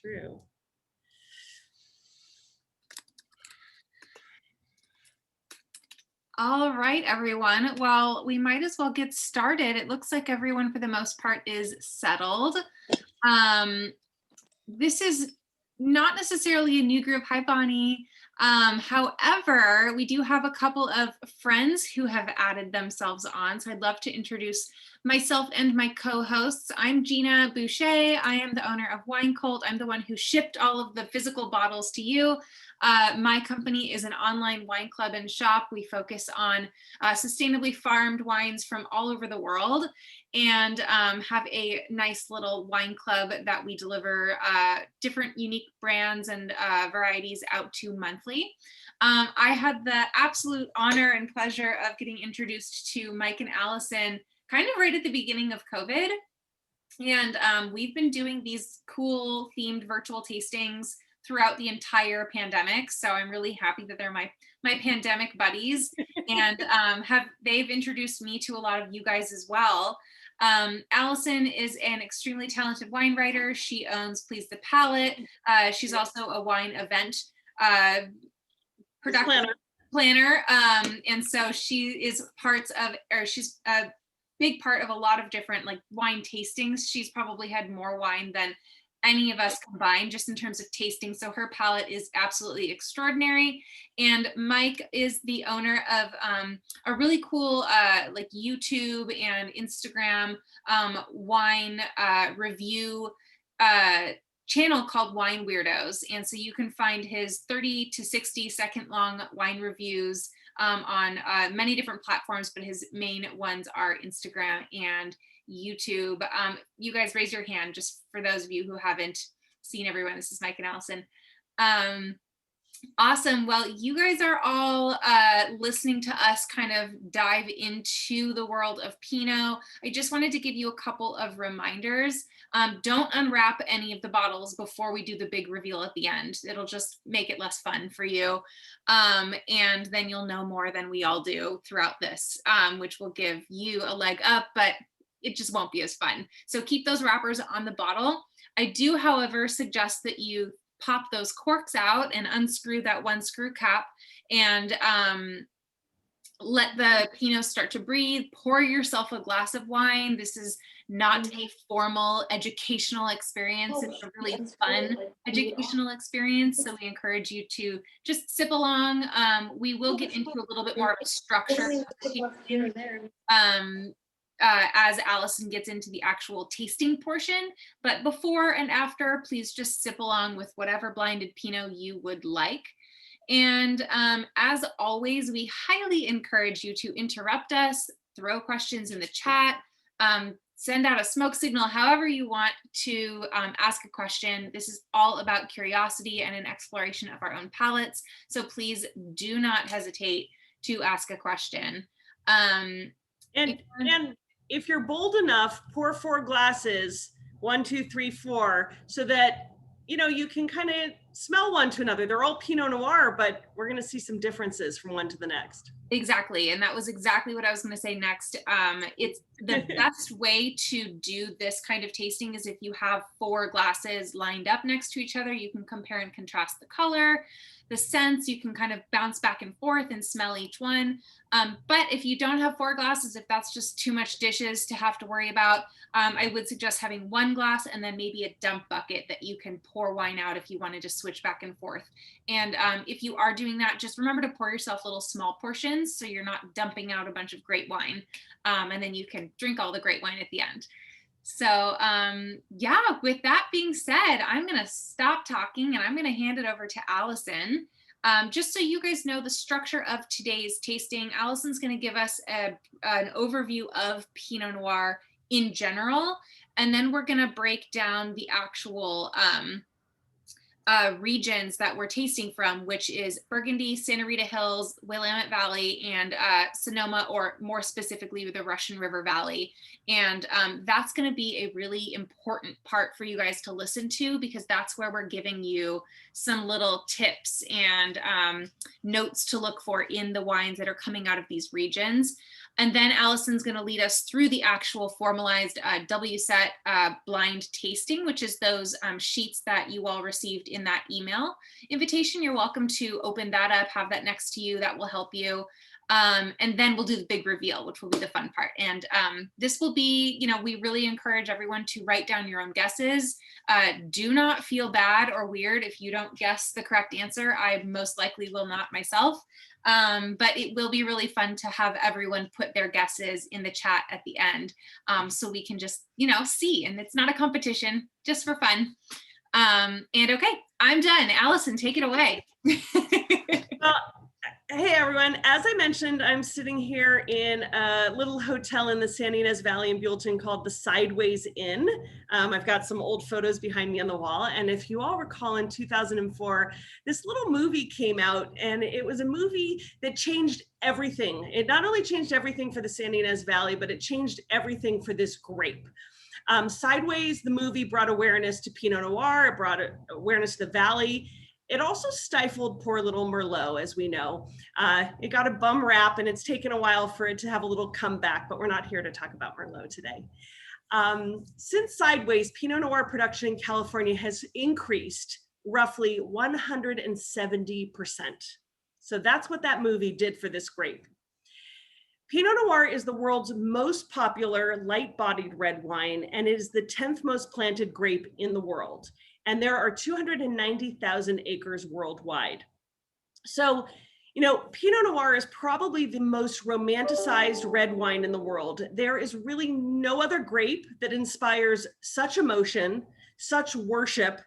through. All right, everyone. Well, we might as well get started. It looks like everyone, for the most part, is settled. This is not necessarily a new group. Hi, Bonnie. However, we do have a couple of friends who have added themselves on. So I'd love to introduce myself and my co-hosts. I'm Gina Boucher. I am the owner of WineCULT. I'm the one who shipped all of the physical bottles to you. My company is an online wine club and shop. We focus on sustainably farmed wines from all over the world, and have a nice little wine club that we deliver different unique brands and varieties out to monthly. I had the absolute honor and pleasure of getting introduced to Mike and Allison kind of right at the beginning of COVID. And we've been doing these cool themed virtual tastings throughout the entire pandemic. So I'm really happy that they're my pandemic buddies, and they've introduced me to a lot of you guys as well. Allison is an extremely talented wine writer. She owns Please the Palate. She's also a wine event production planner. And so she is she's a big part of a lot of different like wine tastings. She's probably had more wine than any of us combined just in terms of tasting. So her palate is absolutely extraordinary. And Mike is the owner of a really cool like YouTube and Instagram wine review channel called Wine Weirdos. And so you can find his 30 to 60 second long wine reviews on many different platforms, but his main ones are Instagram and YouTube. You guys raise your hand just for those of you who haven't seen everyone. This is Mike and Allison. Awesome. Well, you guys are all listening to us kind of dive into the world of Pinot. I just wanted to give you a couple of reminders. Don't unwrap any of the bottles before we do the big reveal at the end. It'll just make it less fun for you. And then you'll know more than we all do throughout this, which will give you a leg up, but it just won't be as fun. So keep those wrappers on the bottle. I do, however, suggest that you pop those corks out and unscrew that one screw cap and let the Pinot start to breathe. Pour yourself a glass of wine. This is not a formal educational experience. It's a really fun educational experience. So we encourage you to just sip along. We will get into a little bit more of a structure as Allison gets into the actual tasting portion. But before and after, please just sip along with whatever blinded Pinot you would like. And as always, we highly encourage you to interrupt us, throw questions in the chat, send out a smoke signal, however you want to ask a question. This is all about curiosity and an exploration of our own palates. So please do not hesitate to ask a question. And if you're bold enough, pour 4 glasses, 1, 2, 3, 4, so that, you know, you can kind of smell one to another. They're all Pinot Noir, but we're going to see some differences from one to the next. Exactly. And that was exactly what I was going to say next. It's the best way to do this kind of tasting is if you have 4 glasses lined up next to each other. You can compare and contrast the color, the scents. You can kind of bounce back and forth and smell each one. But if you don't have 4 glasses, if that's just too much dishes to have to worry about, I would suggest having 1 glass and then maybe a dump bucket that you can pour wine out if you wanted to switch back and forth. And if you are doing that, just remember to pour yourself little small portions so you're not dumping out a bunch of great wine. And then you can drink all the great wine at the end. So yeah, with that being said, I'm going to stop talking and I'm going to hand it over to Allison. Just so you guys know the structure of today's tasting, Allison's going to give us an overview of Pinot Noir in general, and then we're going to break down the actual regions that we're tasting from, which is Burgundy, Santa Rita Hills, Willamette Valley, and Sonoma, or more specifically the Russian River Valley. And that's going to be a really important part for you guys to listen to, because that's where we're giving you some little tips and notes to look for in the wines that are coming out of these regions. And then Allison's going to lead us through the actual formalized WSET blind tasting, which is those sheets that you all received in that email invitation. You're welcome to open that up, have that next to you. That will help you. And then we'll do the big reveal, which will be the fun part. And this will be, you know, we really encourage everyone to write down your own guesses. Do not feel bad or weird if you don't guess the correct answer. I most likely will not myself. But it will be really fun to have everyone put their guesses in the chat at the end, so we can just, you know, see. And it's not a competition, just for fun. And okay, I'm done. Allison, take it away. Well, hey everyone, as I mentioned, I'm sitting here in a little hotel in the San Ynez Valley in Buellton called the Sideways Inn. I've got some old photos behind me on the wall. And if you all recall, in 2004, this little movie came out, and it was a movie that changed everything. It not only changed everything for the San Ynez Valley, but it changed everything for this grape. Sideways, the movie, brought awareness to Pinot Noir, it brought awareness to the Valley. It also stifled poor little Merlot, as we know. It got a bum rap, and it's taken a while for it to have a little comeback, but we're not here to talk about Merlot today. Since Sideways, Pinot Noir production in California has increased roughly 170%. So that's what that movie did for this grape. Pinot Noir is the world's most popular light-bodied red wine, and it is the 10th most planted grape in the world. And there are 290,000 acres worldwide. So, you know, Pinot Noir is probably the most romanticized red wine in the world. There is really no other grape that inspires such emotion, such worship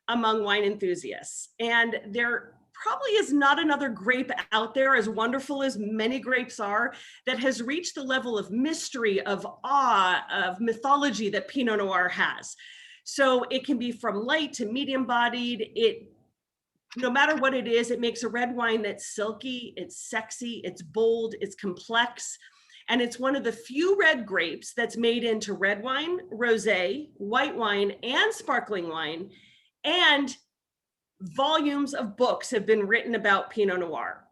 among wine enthusiasts. And there probably is not another grape out there, as wonderful as many grapes are, that has reached the level of mystery, of awe, of mythology that Pinot Noir has. So it can be from light to medium bodied. No matter what it is, it makes a red wine that's silky, it's sexy, it's bold, it's complex. And it's one of the few red grapes that's made into red wine, rosé, white wine, and sparkling wine. And volumes of books have been written about Pinot Noir.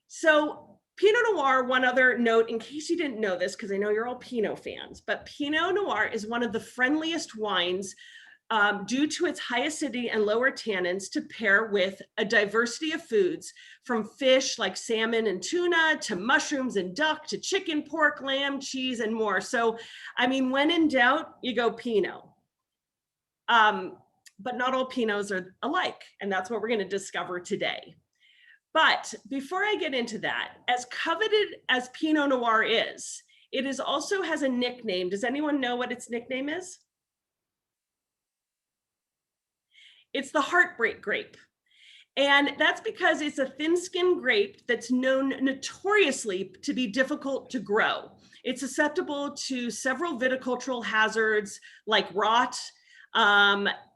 So Pinot Noir, one other note, in case you didn't know this, because I know you're all Pinot fans, but Pinot Noir is one of the friendliest wines due to its high acidity and lower tannins to pair with a diversity of foods, from fish like salmon and tuna, to mushrooms and duck, to chicken, pork, lamb, cheese, and more. So, I mean, when in doubt, you go Pinot. But not all Pinots are alike, and that's what we're going to discover today. But before I get into that, as coveted as Pinot Noir is, it is also has a nickname. Does anyone know what its nickname is? It's the heartbreak grape. And that's because it's a thin-skinned grape that's known notoriously to be difficult to grow. It's susceptible to several viticultural hazards like rot.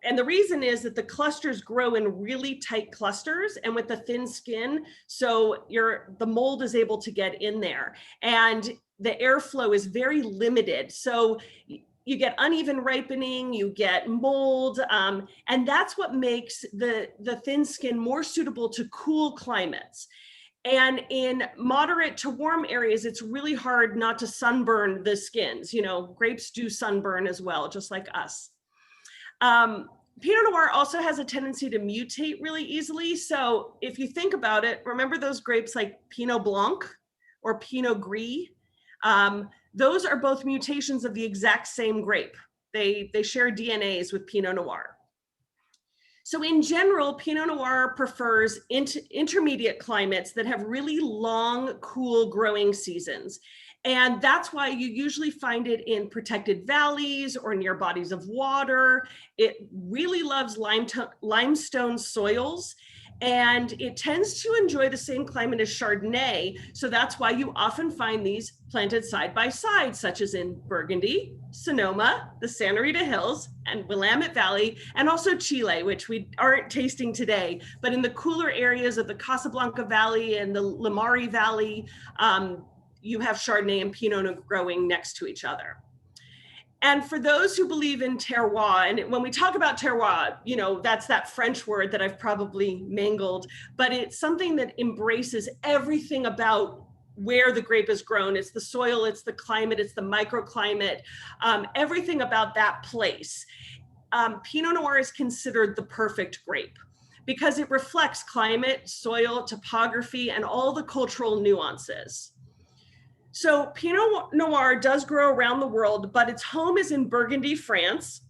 And the reason is that the clusters grow in really tight clusters and with the thin skin, so the mold is able to get in there, and the airflow is very limited. So you get uneven ripening, you get mold, and that's what makes the thin skin more suitable to cool climates. And in moderate to warm areas, it's really hard not to sunburn the skins. You know, grapes do sunburn as well, just like us. Pinot Noir also has a tendency to mutate really easily. So if you think about it, remember those grapes like Pinot Blanc or Pinot Gris? Those are both mutations of the exact same grape. They share DNAs with Pinot Noir. So in general, Pinot Noir prefers intermediate climates that have really long, cool growing seasons. And that's why you usually find it in protected valleys or near bodies of water. It really loves limestone soils, and it tends to enjoy the same climate as Chardonnay. So that's why you often find these planted side by side, such as in Burgundy, Sonoma, the Santa Rita Hills, and Willamette Valley, and also Chile, which we aren't tasting today. But in the cooler areas of the Casablanca Valley and the Limari Valley, you have Chardonnay and Pinot growing next to each other. And for those who believe in terroir, and when we talk about terroir, you know, that's that French word that I've probably mangled, but it's something that embraces everything about where the grape is grown. It's the soil, it's the climate, it's the microclimate, everything about that place. Pinot Noir is considered the perfect grape because it reflects climate, soil, topography, and all the cultural nuances. So Pinot Noir does grow around the world, but its home is in Burgundy, France.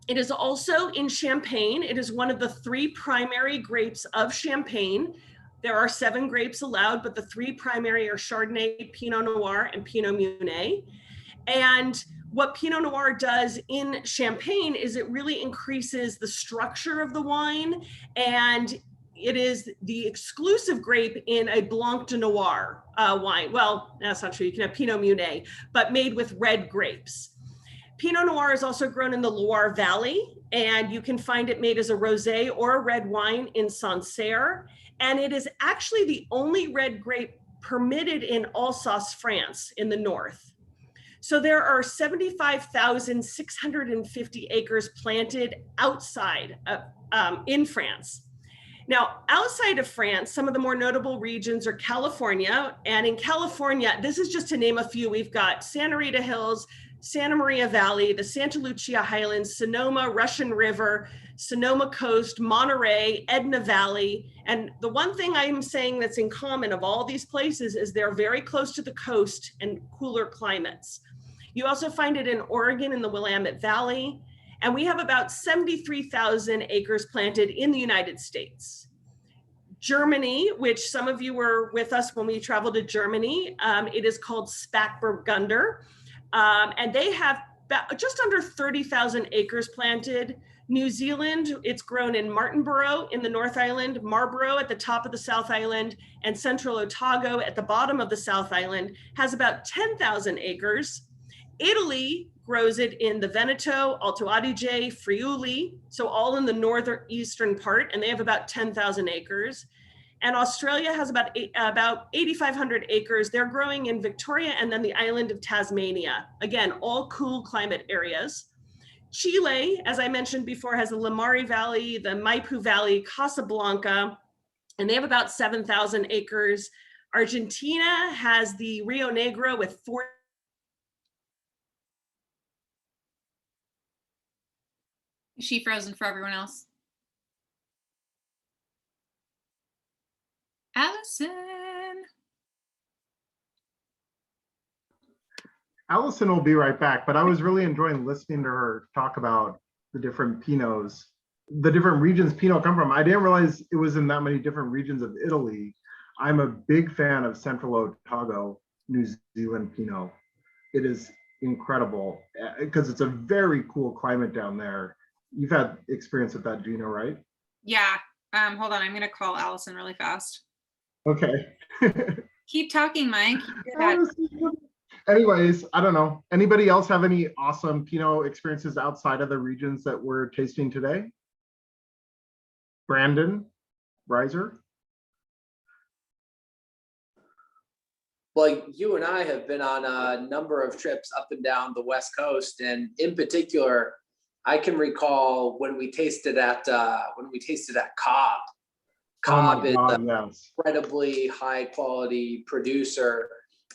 It is also in Champagne. It is one of the 3 primary grapes of Champagne. There are 7 grapes allowed, but the 3 primary are Chardonnay, Pinot Noir, and Pinot Meunier. And what Pinot Noir does in Champagne is it really increases the structure of the wine, and it is the exclusive grape in a Blanc de Noir wine. Well, that's not true. You can have Pinot Meunier, but made with red grapes. Pinot Noir is also grown in the Loire Valley, and you can find it made as a rosé or a red wine in Sancerre. And it is actually the only red grape permitted in Alsace, France, in the north. So there are 75,650 acres planted outside of, in France. Now, outside of France, some of the more notable regions are California. And in California, this is just to name a few, we've got Santa Rita Hills, Santa Maria Valley, the Santa Lucia Highlands, Sonoma, Russian River, Sonoma Coast, Monterey, Edna Valley. And the one thing I'm saying that's in common of all these places is they're very close to the coast and cooler climates. You also find it in Oregon in the Willamette Valley. And we have about 73,000 acres planted in the United States. Germany, which some of you were with us when we traveled to Germany, it is called Spätburgunder. And they have just under 30,000 acres planted. New Zealand, it's grown in Martinborough in the North Island, Marlborough at the top of the South Island, and Central Otago at the bottom of the South Island has about 10,000 acres. Italy grows it in the Veneto, Alto Adige, Friuli, so all in the northeastern part, and they have about 10,000 acres. And Australia has about 8,500 acres. They're growing in Victoria and then the island of Tasmania. Again, all cool climate areas. Chile, as I mentioned before, has the Limari Valley, the Maipu Valley, Casablanca, and they have about 7,000 acres. Argentina has the Rio Negro with 4. Is she frozen for everyone else? Allison. Allison will be right back, but I was really enjoying listening to her talk about the different Pinots, the different regions Pinot come from. I didn't realize it was in that many different regions of Italy. I'm a big fan of Central Otago, New Zealand Pinot. It is incredible because it's a very cool climate down there. You've had experience with that, Gina, right? Yeah. Hold on. I'm going to call Allison really fast. Okay. Keep talking, Mike. Anyways, I don't know. Anybody else have any awesome Pinot experiences outside of the regions that we're tasting today? Brandon, Reiser? Well, you and I have been on a number of trips up and down the West Coast, and in particular, I can recall when we tasted at Cobb. Cobb is an incredibly high quality producer,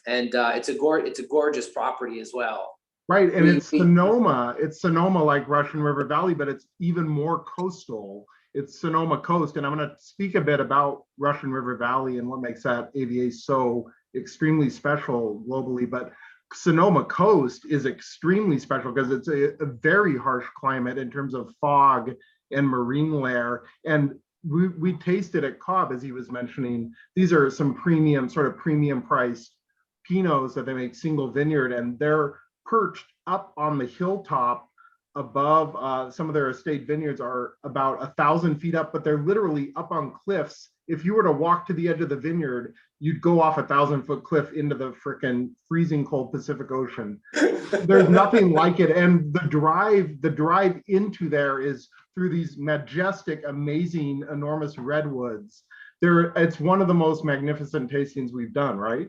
and it's a gorgeous property as well. Right, and it's Sonoma. It's Sonoma like Russian River Valley, but it's even more coastal. It's Sonoma Coast, and I'm going to speak a bit about Russian River Valley and what makes that AVA so extremely special globally. But Sonoma Coast is extremely special because it's a very harsh climate in terms of fog and marine layer. And we tasted at Cobb, as he was mentioning, these are some premium, sort of premium priced Pinots that they make single vineyard, and they're perched up on the hilltop above. Some of their estate vineyards are about 1,000 feet up, but they're literally up on cliffs. If you were to walk to the edge of the vineyard, you'd go off a 1,000-foot cliff into the frickin' freezing cold Pacific Ocean. There's nothing like it. And the drive into there is through these majestic, amazing, enormous redwoods. It's one of the most magnificent tastings we've done, right?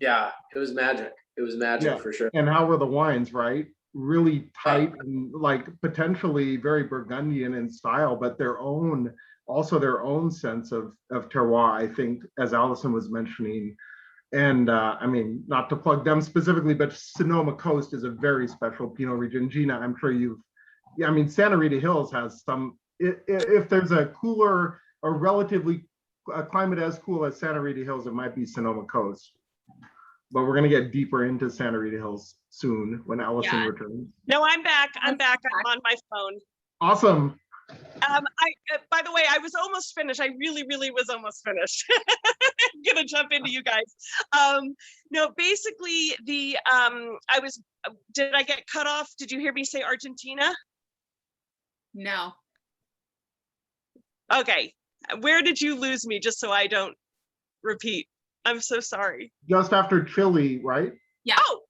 Yeah, it was magic. It was magic for sure. And how were the wines, right? Really tight and like potentially very Burgundian in style, but also their own sense of terroir. I think, as Allison was mentioning, And I mean, not to plug them specifically, but Sonoma Coast is a very special Pinot region. Gina, I'm sure yeah, I mean, Santa Rita Hills has some, if there's a cooler, a relatively a climate as cool as Santa Rita Hills, it might be Sonoma Coast. But we're going to get deeper into Santa Rita Hills soon when Allison returns. No, I'm back. I'm on my phone. Awesome. By the way, I was almost finished. I really was almost finished. I'm gonna jump into you guys. No, basically did I get cut off? Did you hear me say Argentina? No. Okay. Where did you lose me? Just so I don't repeat. I'm so sorry. Just after Chile, right? Yeah. Oh,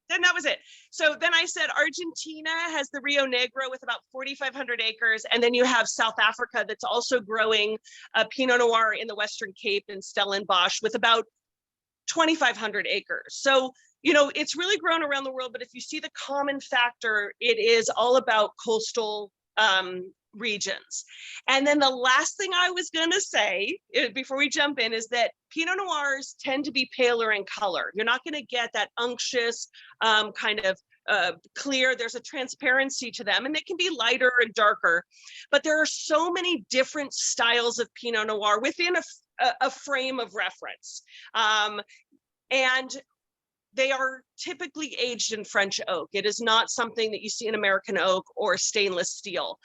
then that was it. So then I said Argentina has the Rio Negro with about 4,500 acres. And then you have South Africa that's also growing Pinot Noir in the Western Cape and Stellenbosch with about 2,500 acres. So, you know, it's really grown around the world, but if you see the common factor, it is all about coastal regions. And then the last thing I was going to say before we jump in is that Pinot Noirs tend to be paler in color. You're not going to get that unctuous kind of clear. There's a transparency to them, and they can be lighter and darker. But there are so many different styles of Pinot Noir within a frame of reference. And they are typically aged in French oak. It is not something that you see in American oak or stainless steel.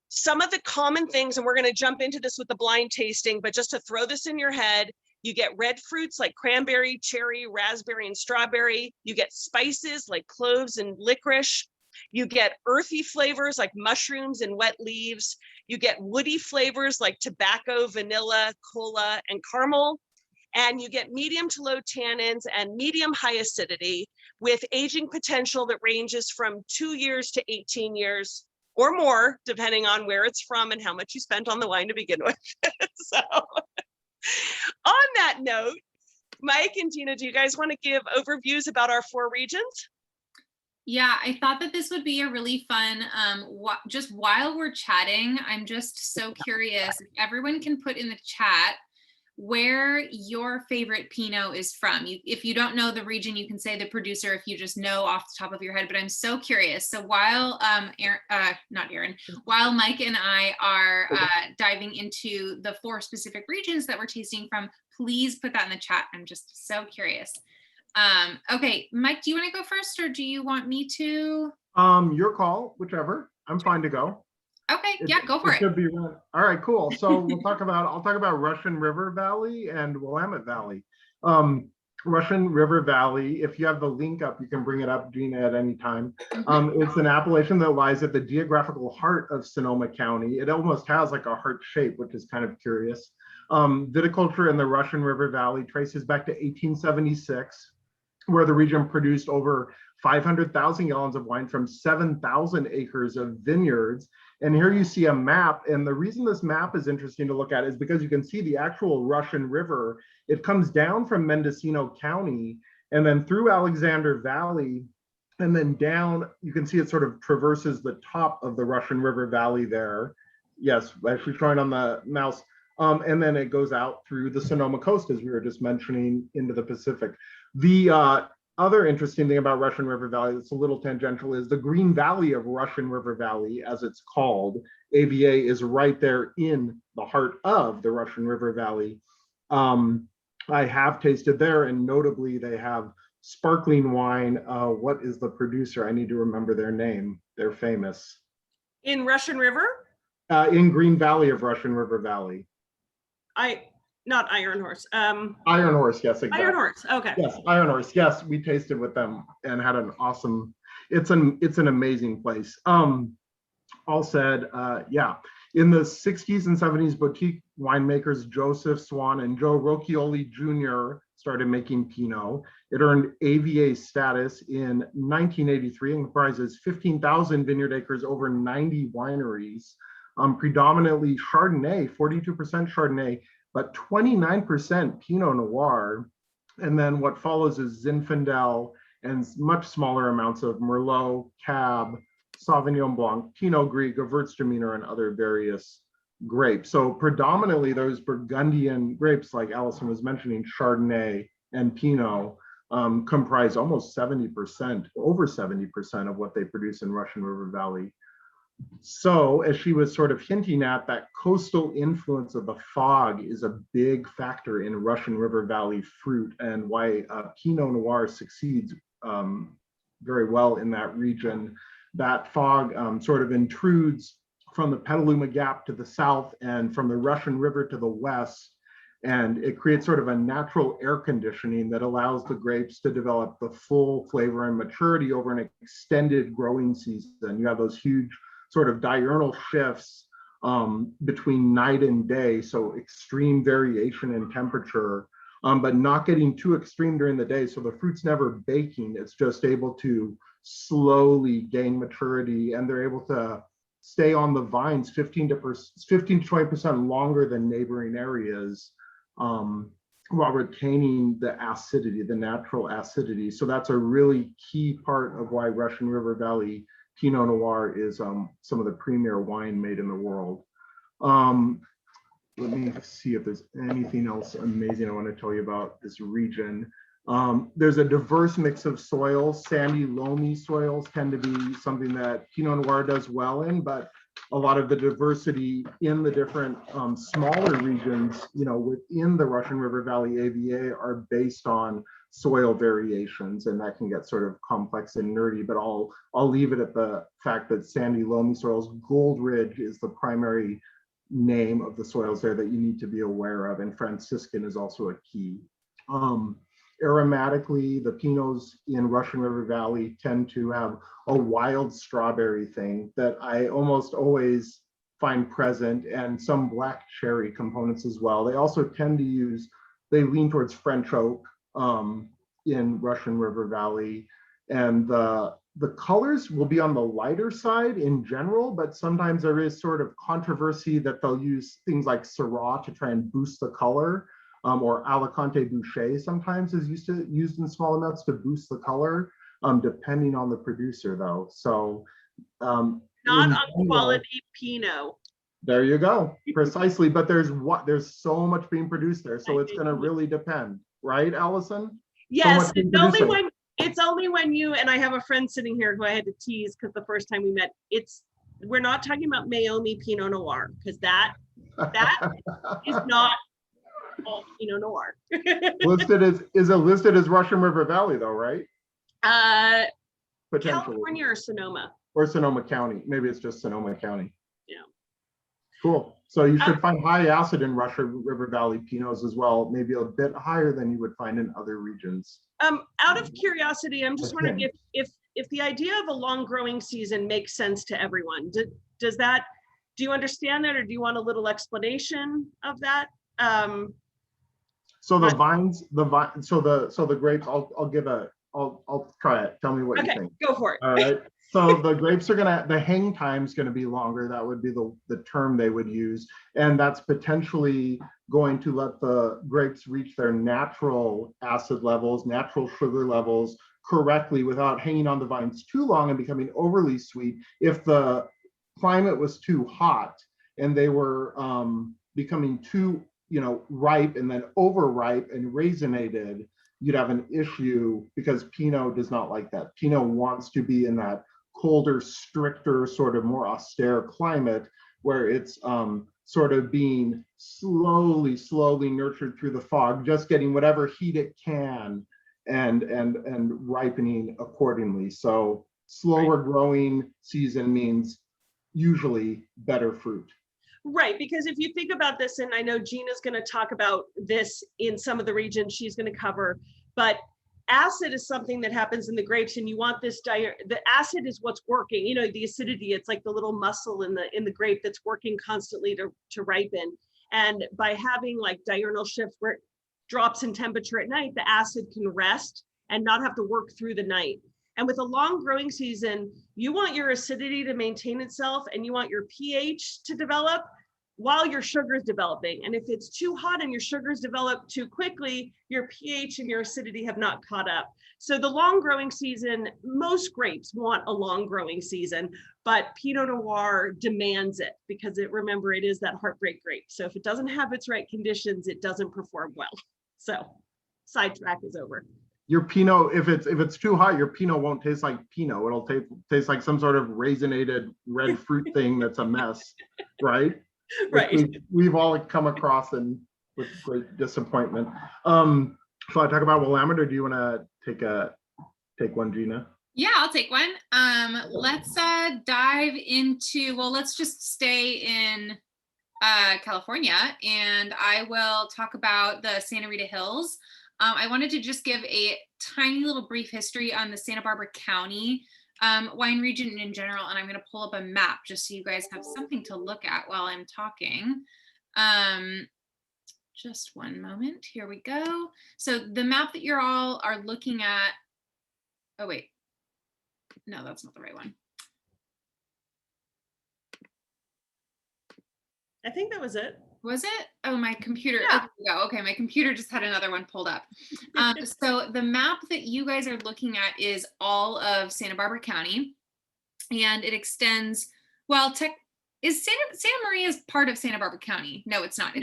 Some of the common things, and we're going to jump into this with the blind tasting, but just to throw this in your head, you get red fruits like cranberry, cherry, raspberry, and strawberry. You get spices like cloves and licorice. You get earthy flavors like mushrooms and wet leaves. You get woody flavors like tobacco, vanilla, cola, and caramel. And you get medium to low tannins and medium high acidity with aging potential that ranges from 2 years to 18 years or more, depending on where it's from and how much you spent on the wine to begin with. So on that note, Mike and Gina, do you guys want to give overviews about our 4 regions? Yeah, I thought that this would be a really fun, just while we're chatting, I'm just so curious if everyone can put in the chat where your favorite Pinot is from. If you don't know the region, you can say the producer if you just know off the top of your head, but I'm so curious. So while while Mike and I are diving into the 4 specific regions that we're tasting from, please put that in the chat. I'm just so curious. Okay, Mike, do you want to go first or do you want me to? Your call, whichever. I'm fine to go. Okay, yeah, go for it. Could be right. All right, cool. So I'll talk about Russian River Valley and Willamette Valley. Russian River Valley, if you have the link up, you can bring it up, Gina, at any time. It's an appellation that lies at the geographical heart of Sonoma County. It almost has like a heart shape, which is kind of curious. Viticulture in the Russian River Valley traces back to 1876, where the region produced over 500,000 gallons of wine from 7,000 acres of vineyards. And here you see a map. And the reason this map is interesting to look at is because you can see the actual Russian River. It comes down from Mendocino County and then through Alexander Valley. And then down, you can see it sort of traverses the top of the Russian River Valley there. Yes, actually showing on the mouse. And then it goes out through the Sonoma Coast, as we were just mentioning, into the Pacific. The other interesting thing about Russian River Valley that's a little tangential is the Green Valley of Russian River Valley, as it's called. AVA is right there in the heart of the Russian River Valley. I have tasted there, and notably they have sparkling wine. What is the producer? I need to remember their name. They're famous. In Russian River? In Green Valley of Russian River Valley. Not Iron Horse. Iron Horse, yes, exactly. Iron Horse, okay. Yes, Iron Horse, yes, we tasted with them and had an awesome, it's an amazing place. All said, yeah, in the 60s and 70s, boutique winemakers Joseph Swan and Joe Rocchioli Jr. started making Pinot. It earned AVA status in 1983 and comprises 15,000 vineyard acres, over 90 wineries, predominantly Chardonnay, 42% Chardonnay, but 29% Pinot Noir. And then what follows is Zinfandel and much smaller amounts of Merlot, Cab, Sauvignon Blanc, Pinot Gris, Gewürztraminer, and other various grapes. So predominantly those Burgundian grapes, like Allison was mentioning, Chardonnay and Pinot, comprise almost 70%, over 70% of what they produce in Russian River Valley. So as she was sort of hinting at, that coastal influence of the fog is a big factor in Russian River Valley fruit, and why Pinot Noir succeeds very well in that region. That fog sort of intrudes from the Petaluma Gap to the south and from the Russian River to the west. And it creates sort of a natural air conditioning that allows the grapes to develop the full flavor and maturity over an extended growing season. You have those huge sort of diurnal shifts between night and day, so extreme variation in temperature, but not getting too extreme during the day. So the fruit's never baking, it's just able to slowly gain maturity, and they're able to stay on the vines 15 to 20% longer than neighboring areas, while retaining the acidity, the natural acidity. So that's a really key part of why Russian River Valley Pinot Noir is some of the premier wine made in the world. Let me see if there's anything else amazing I want to tell you about this region. There's a diverse mix of soils. Sandy, loamy soils tend to be something that Pinot Noir does well in, but a lot of the diversity in the different smaller regions, within the Russian River Valley AVA are based on soil variations, and that can get sort of complex and nerdy, but I'll leave it at the fact that sandy, loamy soils, Gold Ridge is the primary name of the soils there that you need to be aware of, and Franciscan is also a key. Aromatically, the Pinots in Russian River Valley tend to have a wild strawberry thing that I almost always find present, and some black cherry components as well. They also tend to they lean towards French oak in Russian River Valley, and the colors will be on the lighter side in general, but sometimes there is sort of controversy that they'll use things like Syrah to try and boost the color. Or Alicante Boucher sometimes is used in small amounts to boost the color, depending on the producer though. So not on quality Pinot. There you go, precisely. But there's so much being produced there, so it's going to really depend, right, Allison? Yes, it's only when you, and I have a friend sitting here who I had to tease because the first time we met, we're not talking about Mayomi Pinot Noir, because that is not Pinot Noir. Is it listed as Russian River Valley though, right? Potentially. California or Sonoma. Or Sonoma County. Maybe it's just Sonoma County. Yeah. Cool. So you should find high acid in Russian River Valley Pinots as well, maybe a bit higher than you would find in other regions. Out of curiosity, I'm just wondering if the idea of a long growing season makes sense to everyone. Do you understand that, or do you want a little explanation of that? So the grapes, I'll try it. Tell me what you think. Go for it. All right. So the grapes the hang time is going to be longer. That would be the term they would use. And that's potentially going to let the grapes reach their natural acid levels, natural sugar levels correctly without hanging on the vines too long and becoming overly sweet. If the climate was too hot and they were becoming too ripe and then overripe and raisinated, you'd have an issue, because Pinot does not like that. Pinot wants to be in that colder, stricter, sort of more austere climate where it's sort of being slowly nurtured through the fog, just getting whatever heat it can and ripening accordingly. So slower growing season means usually better fruit. Right, because if you think about this, and I know Gina's going to talk about this in some of the regions she's going to cover, but acid is something that happens in the grapes, and you want this the acid is what's working. The acidity, it's like the little muscle in the grape that's working constantly to ripen. And by having like diurnal shifts where it drops in temperature at night, the acid can rest and not have to work through the night. And with a long growing season, you want your acidity to maintain itself, and you want your pH to develop. while your sugar is developing. And if it's too hot and your sugars develop too quickly, your pH and your acidity have not caught up. So the long growing season, most grapes want a long growing season, but Pinot Noir demands it because remember, it is that heartbreak grape. So if it doesn't have its right conditions, it doesn't perform well. So sidetrack is over. Your Pinot, if it's too hot, your Pinot won't taste like Pinot. It'll taste like some sort of raisinated red fruit thing that's a mess, right? Right. We've all come across and with great disappointment. Shall I talk about Willamette, or do you want to take one, Gina? Yeah, I'll take one. Let's dive into, well, let's just stay in California, and I will talk about the Santa Rita Hills. I wanted to just give a tiny little brief history on the Santa Barbara County wine region in general, and I'm going to pull up a map just so you guys have something to look at while I'm talking. Just one moment. Here we go. So the map that you're all are looking at, oh wait, no, that's not the right one. I think that was it. Was it? Oh, my computer. Yeah. Okay, my computer just had another one pulled up. So the map that you guys are looking at is all of Santa Barbara County, and it extends, well, is Santa Maria is part of Santa Barbara County? No, it's not.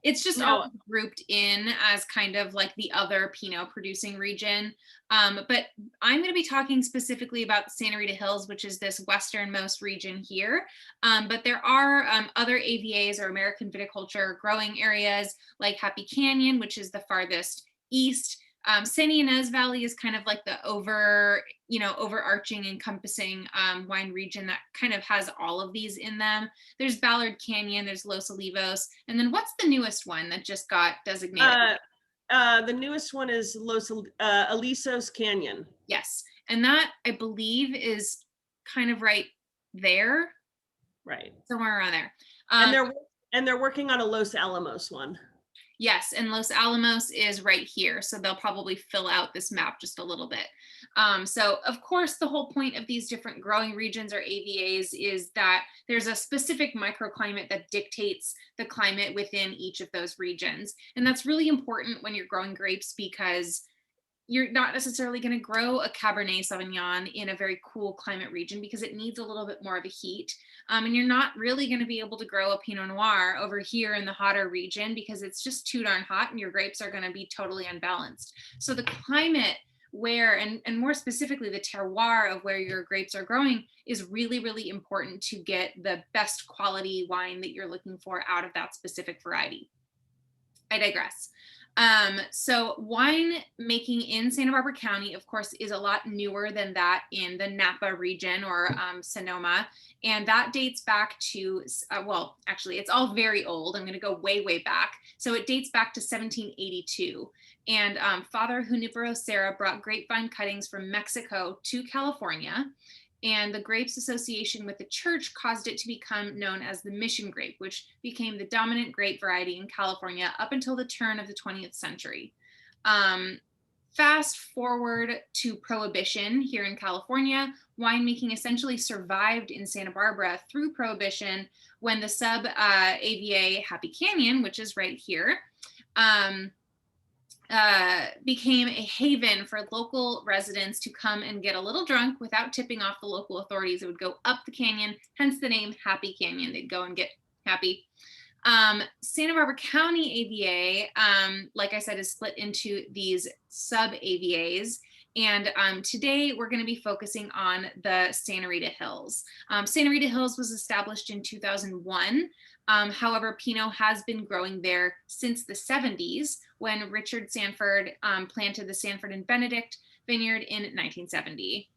It's just all grouped in as kind of like the other Pinot producing region. But I'm going to be talking specifically about the Santa Rita Hills, which is this westernmost region here. But there are other AVAs or American viticulture growing areas like Happy Canyon, which is the farthest east. Santa Ynez Valley is kind of like the overarching, encompassing wine region that kind of has all of these in them. There's Ballard Canyon, there's Los Olivos, and then what's the newest one that just got designated? The newest one is Los Alisos Canyon. Yes, and that I believe is kind of right there. Right. Somewhere around there. And they're working on a Los Alamos one. Yes, and Los Alamos is right here. So they'll probably fill out this map just a little bit. So of course, the whole point of these different growing regions or AVAs is that there's a specific microclimate that dictates the climate within each of those regions. And that's really important when you're growing grapes because you're not necessarily going to grow a Cabernet Sauvignon in a very cool climate region because it needs a little bit more of a heat. And you're not really going to be able to grow a Pinot Noir over here in the hotter region because it's just too darn hot and your grapes are going to be totally unbalanced. So the climate where, and more specifically the terroir of where your grapes are growing is really, really important to get the best quality wine that you're looking for out of that specific variety. I digress. So wine making in Santa Barbara County, of course, is a lot newer than that in the Napa region or Sonoma. And that dates back to, well, actually, it's all very old. I'm going to go way, way back. So it dates back to 1782. And Father Junipero Serra brought grapevine cuttings from Mexico to California. And the grapes association with the church caused it to become known as the mission grape, which became the dominant grape variety in California up until the turn of the 20th century. Fast forward to Prohibition here in California, winemaking essentially survived in Santa Barbara through Prohibition when the sub AVA Happy Canyon, which is right here, became a haven for local residents to come and get a little drunk without tipping off the local authorities. It would go up the canyon, hence the name Happy Canyon. They'd go and get happy. Santa Barbara County AVA, like I said, is split into these sub AVAs. And today we're going to be focusing on the Santa Rita Hills. Santa Rita Hills was established in 2001. However, Pinot has been growing there since the 70s when Richard Sanford planted the Sanford and Benedict vineyard in 1970.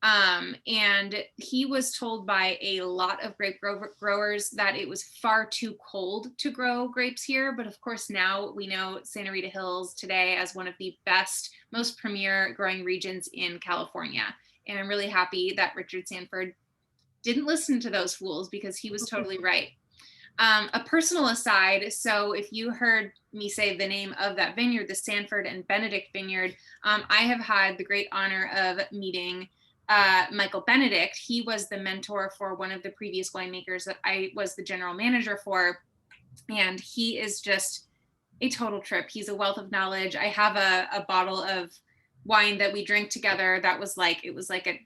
And he was told by a lot of grape growers that it was far too cold to grow grapes here. But of course, now we know Santa Rita Hills today as one of the best, most premier growing regions in California. And I'm really happy that Richard Sanford didn't listen to those fools because he was totally right. A personal aside, so if you heard me say the name of that vineyard, the Sanford and Benedict vineyard, I have had the great honor of meeting Michael Benedict. He was the mentor for one of the previous winemakers that I was the general manager for. And he is just a total trip. He's a wealth of knowledge. I have a bottle of wine that we drank together that was like, it was like a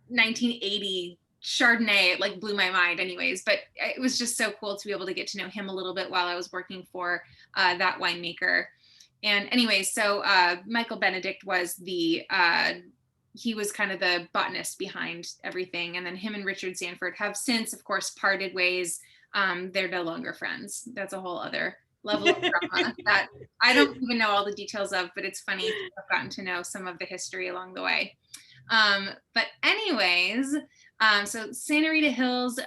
1980 Chardonnay. It like blew my mind anyways, but it was just so cool to be able to get to know him a little bit while I was working for that winemaker. And anyway, so Michael Benedict was he was kind of the botanist behind everything. And then him and Richard Sanford have since, of course, parted ways. They're no longer friends. That's a whole other level of drama that I don't even know all the details of, but it's funny. I've gotten to know some of the history along the way. But anyways, so Santa Rita Hills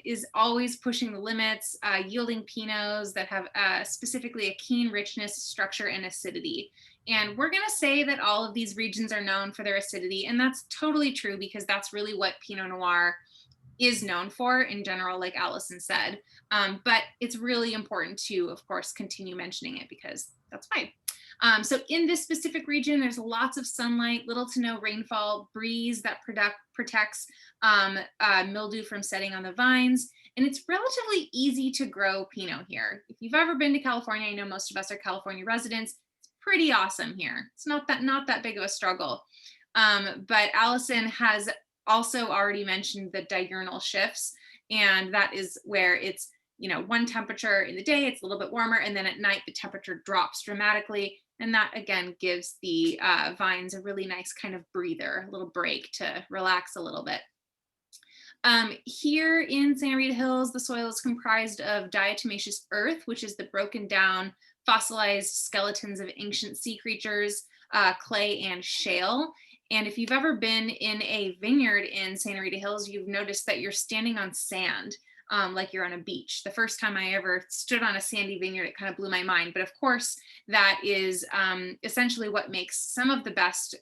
is always pushing the limits, yielding Pinots that have specifically a keen richness, structure, and acidity. And we're going to say that all of these regions are known for their acidity, and that's totally true because that's really what Pinot Noir is known for in general, like Allison said. But it's really important to, of course, continue mentioning it because that's why. So in this specific region, there's lots of sunlight, little to no rainfall, breeze that protects mildew from setting on the vines. And it's relatively easy to grow Pinot here. If you've ever been to California, I know most of us are California residents. It's pretty awesome here. It's not that big of a struggle. But Allison has also already mentioned the diurnal shifts, and that is where it's, one temperature in the day, it's a little bit warmer, and then at night the temperature drops dramatically. And that again gives the vines a really nice kind of breather, a little break to relax a little bit. Here in Santa Rita Hills, the soil is comprised of diatomaceous earth, which is the broken down fossilized skeletons of ancient sea creatures, clay, and shale. And if you've ever been in a vineyard in Santa Rita Hills, you've noticed that you're standing on sand, like you're on a beach. The first time I ever stood on a sandy vineyard, it kind of blew my mind. But of course, that is essentially what makes some of the best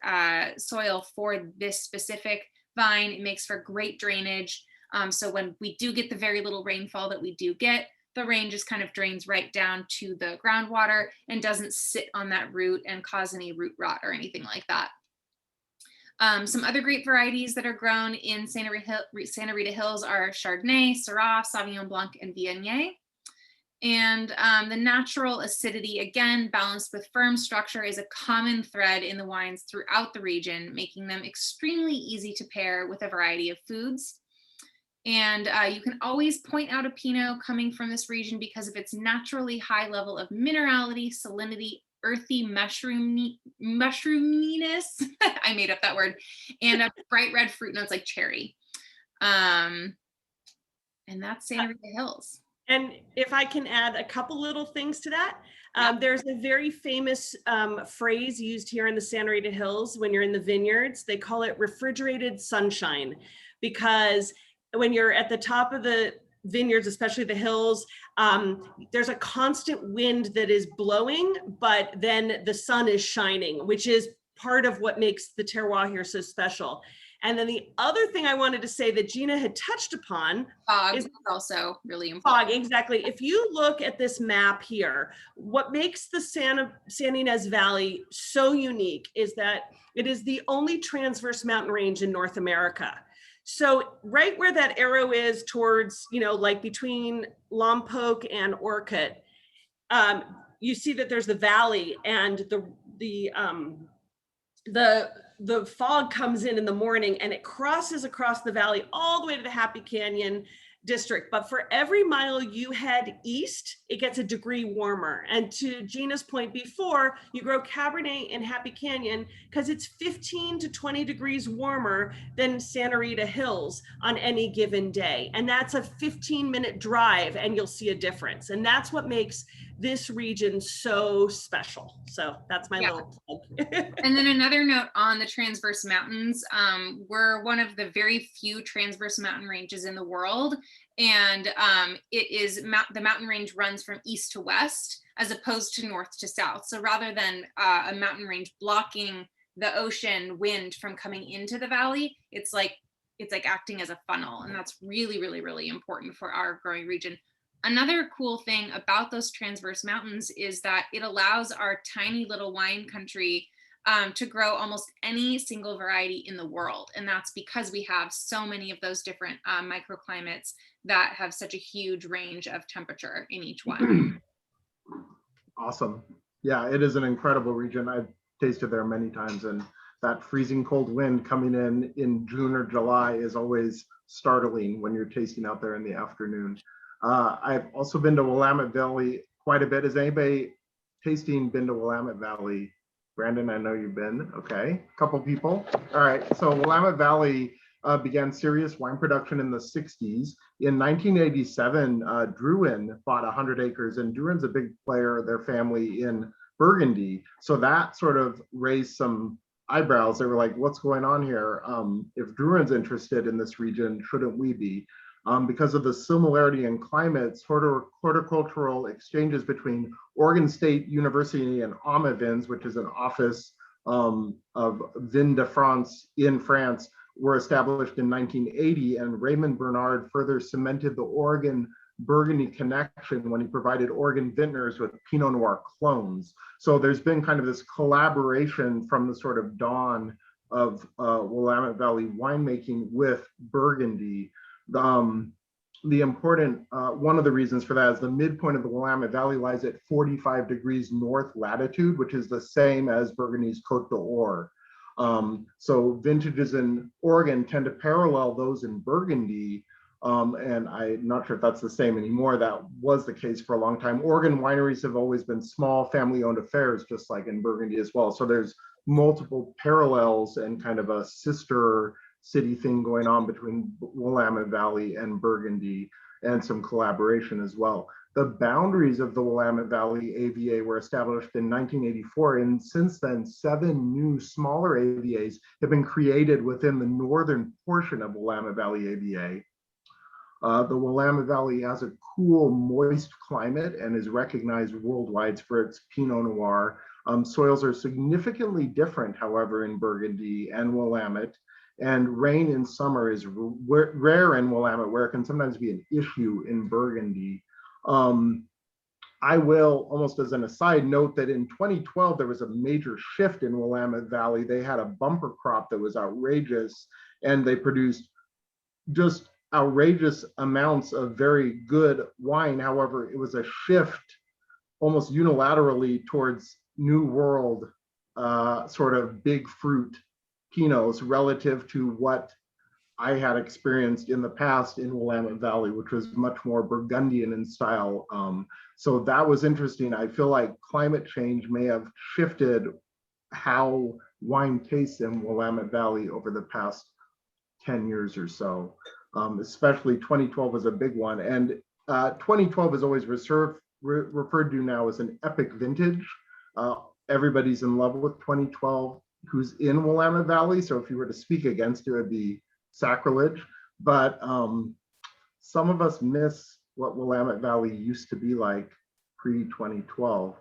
soil for this specific vine. It makes for great drainage. So when we do get the very little rainfall that we do get, the rain just kind of drains right down to the groundwater and doesn't sit on that root and cause any root rot or anything like that. Some other grape varieties that are grown in Santa Rita Hills are Chardonnay, Syrah, Sauvignon Blanc, and Viognier. And the natural acidity, again, balanced with firm structure, is a common thread in the wines throughout the region, making them extremely easy to pair with a variety of foods. And you can always point out a Pinot coming from this region because of its naturally high level of minerality, salinity, earthy mushroominess, I made up that word, and a bright red fruit notes like cherry. And that's Santa Rita Hills. And if I can add a couple little things to that, there's a very famous phrase used here in the Santa Rita Hills when you're in the vineyards. They call it refrigerated sunshine, because when you're at the top of the vineyards, especially the hills, there's a constant wind that is blowing, but then the sun is shining, which is part of what makes the terroir here so special. And then the other thing I wanted to say that Gina had touched upon is also really important. Fog, exactly. If you look at this map here, what makes the San Ynez Valley so unique is that it is the only transverse mountain range in North America. So right where that arrow is towards, like between Lompoc and Orcutt, you see that there's the valley, and the fog comes in the morning and it crosses across the valley all the way to the Happy Canyon district. But for every mile you head east, it gets a degree warmer. And to Gina's point before, you grow Cabernet in Happy Canyon because it's 15 to 20 degrees warmer than Santa Rita Hills on any given day. And that's a 15-minute drive, and you'll see a difference. And that's what makes this region so special. So that's my little plug. And then another note on the transverse mountains, we're one of the very few transverse mountain ranges in the world. And it is the mountain range runs from east to west as opposed to north to south. So rather than a mountain range blocking the ocean wind from coming into the valley, it's like acting as a funnel. And that's really, really, really important for our growing region. Another cool thing about those transverse mountains is that it allows our tiny little wine country to grow almost any single variety in the world. And that's because we have so many of those different microclimates that have such a huge range of temperature in each one. Awesome. Yeah, it is an incredible region. I've tasted there many times, and that freezing cold wind coming in June or July is always startling when you're tasting out there in the afternoon. I've also been to Willamette Valley quite a bit. Has anybody tasting been to Willamette Valley? Brandon, I know you've been. Okay, a couple people. All right, so Willamette Valley began serious wine production in the 60s. In 1987, Drouhin bought 100 acres, and Drouhin's a big player, their family, in Burgundy. So that sort of raised some eyebrows. They were like, what's going on here? If Drouhin's interested in this region, shouldn't we be? Because of the similarity in climates, horticultural exchanges between Oregon State University and Omavins, which is an office of Vin de France in France, were established in 1980, and Raymond Bernard further cemented the Oregon Burgundy connection when he provided Oregon vintners with Pinot Noir clones. So there's been kind of this collaboration from the sort of dawn of Willamette Valley winemaking with Burgundy. The important, one of the reasons for that is the midpoint of the Willamette Valley lies at 45 degrees north latitude, which is the same as Burgundy's Côte d'Or. So vintages in Oregon tend to parallel those in Burgundy. And I'm not sure if that's the same anymore. That was the case for a long time. Oregon wineries have always been small family-owned affairs, just like in Burgundy as well. So there's multiple parallels and kind of a sister city thing going on between Willamette Valley and Burgundy, and some collaboration as well. The boundaries of the Willamette Valley AVA were established in 1984, and since then, 7 new smaller AVAs have been created within the northern portion of Willamette Valley AVA. The Willamette Valley has a cool, moist climate and is recognized worldwide for its Pinot Noir. Soils are significantly different, however, in Burgundy and Willamette, and rain in summer is rare in Willamette, where it can sometimes be an issue in Burgundy. I will, almost as an aside, note that in 2012, there was a major shift in Willamette Valley. They had a bumper crop that was outrageous, and they produced just outrageous amounts of very good wine. However, it was a shift almost unilaterally towards New World sort of big fruit Pinots relative to what I had experienced in the past in Willamette Valley, which was much more Burgundian in style. So that was interesting. I feel like climate change may have shifted how wine tastes in Willamette Valley over the past 10 years or so. Especially 2012 was a big one. And 2012 is always referred to now as an epic vintage. Everybody's in love with 2012 who's in Willamette Valley. So if you were to speak against it, it would be sacrilege. But some of us miss what Willamette Valley used to be like pre-2012.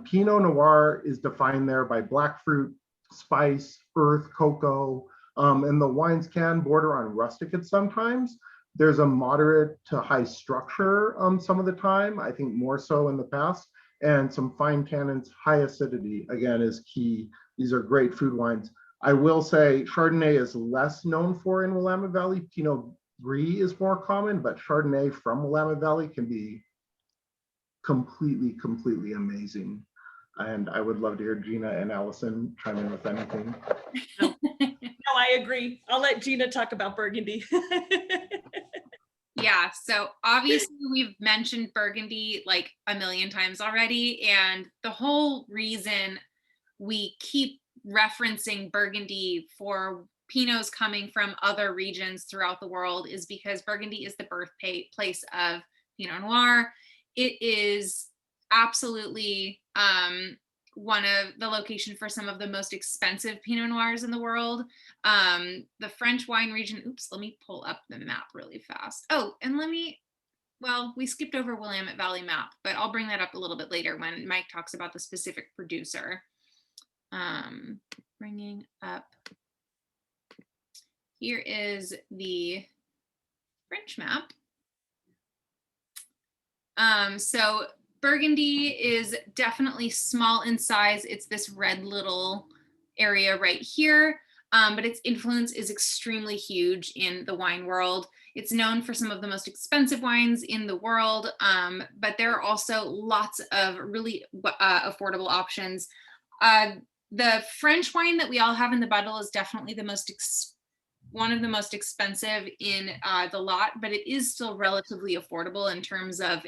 Pinot Noir is defined there by black fruit, spice, earth, cocoa, and the wines can border on rusticate sometimes. There's a moderate to high structure some of the time, I think more so in the past, and some fine tannins. High acidity, again, is key. These are great food wines. I will say Chardonnay is less known for in Willamette Valley. Pinot Gris is more common, but Chardonnay from Willamette Valley can be completely amazing. And I would love to hear Gina and Allison chime in with anything. No, I agree. I'll let Gina talk about Burgundy. Yeah, so obviously we've mentioned Burgundy like a million times already, and the whole reason we keep referencing Burgundy for Pinots coming from other regions throughout the world is because Burgundy is the birthplace of Pinot Noir. It is absolutely one of the location for some of the most expensive Pinot Noirs in the world. The French wine region, oops, let me pull up the map really fast. Oh, and we skipped over Willamette Valley map, but I'll bring that up a little bit later when Mike talks about the specific producer. Bringing up, here is the French map. So Burgundy is definitely small in size. It's this red little area right here, but its influence is extremely huge in the wine world. It's known for some of the most expensive wines in the world, but there are also lots of really affordable options. The French wine that we all have in the bottle is definitely the most one of the most expensive in the lot, but it is still relatively affordable in terms of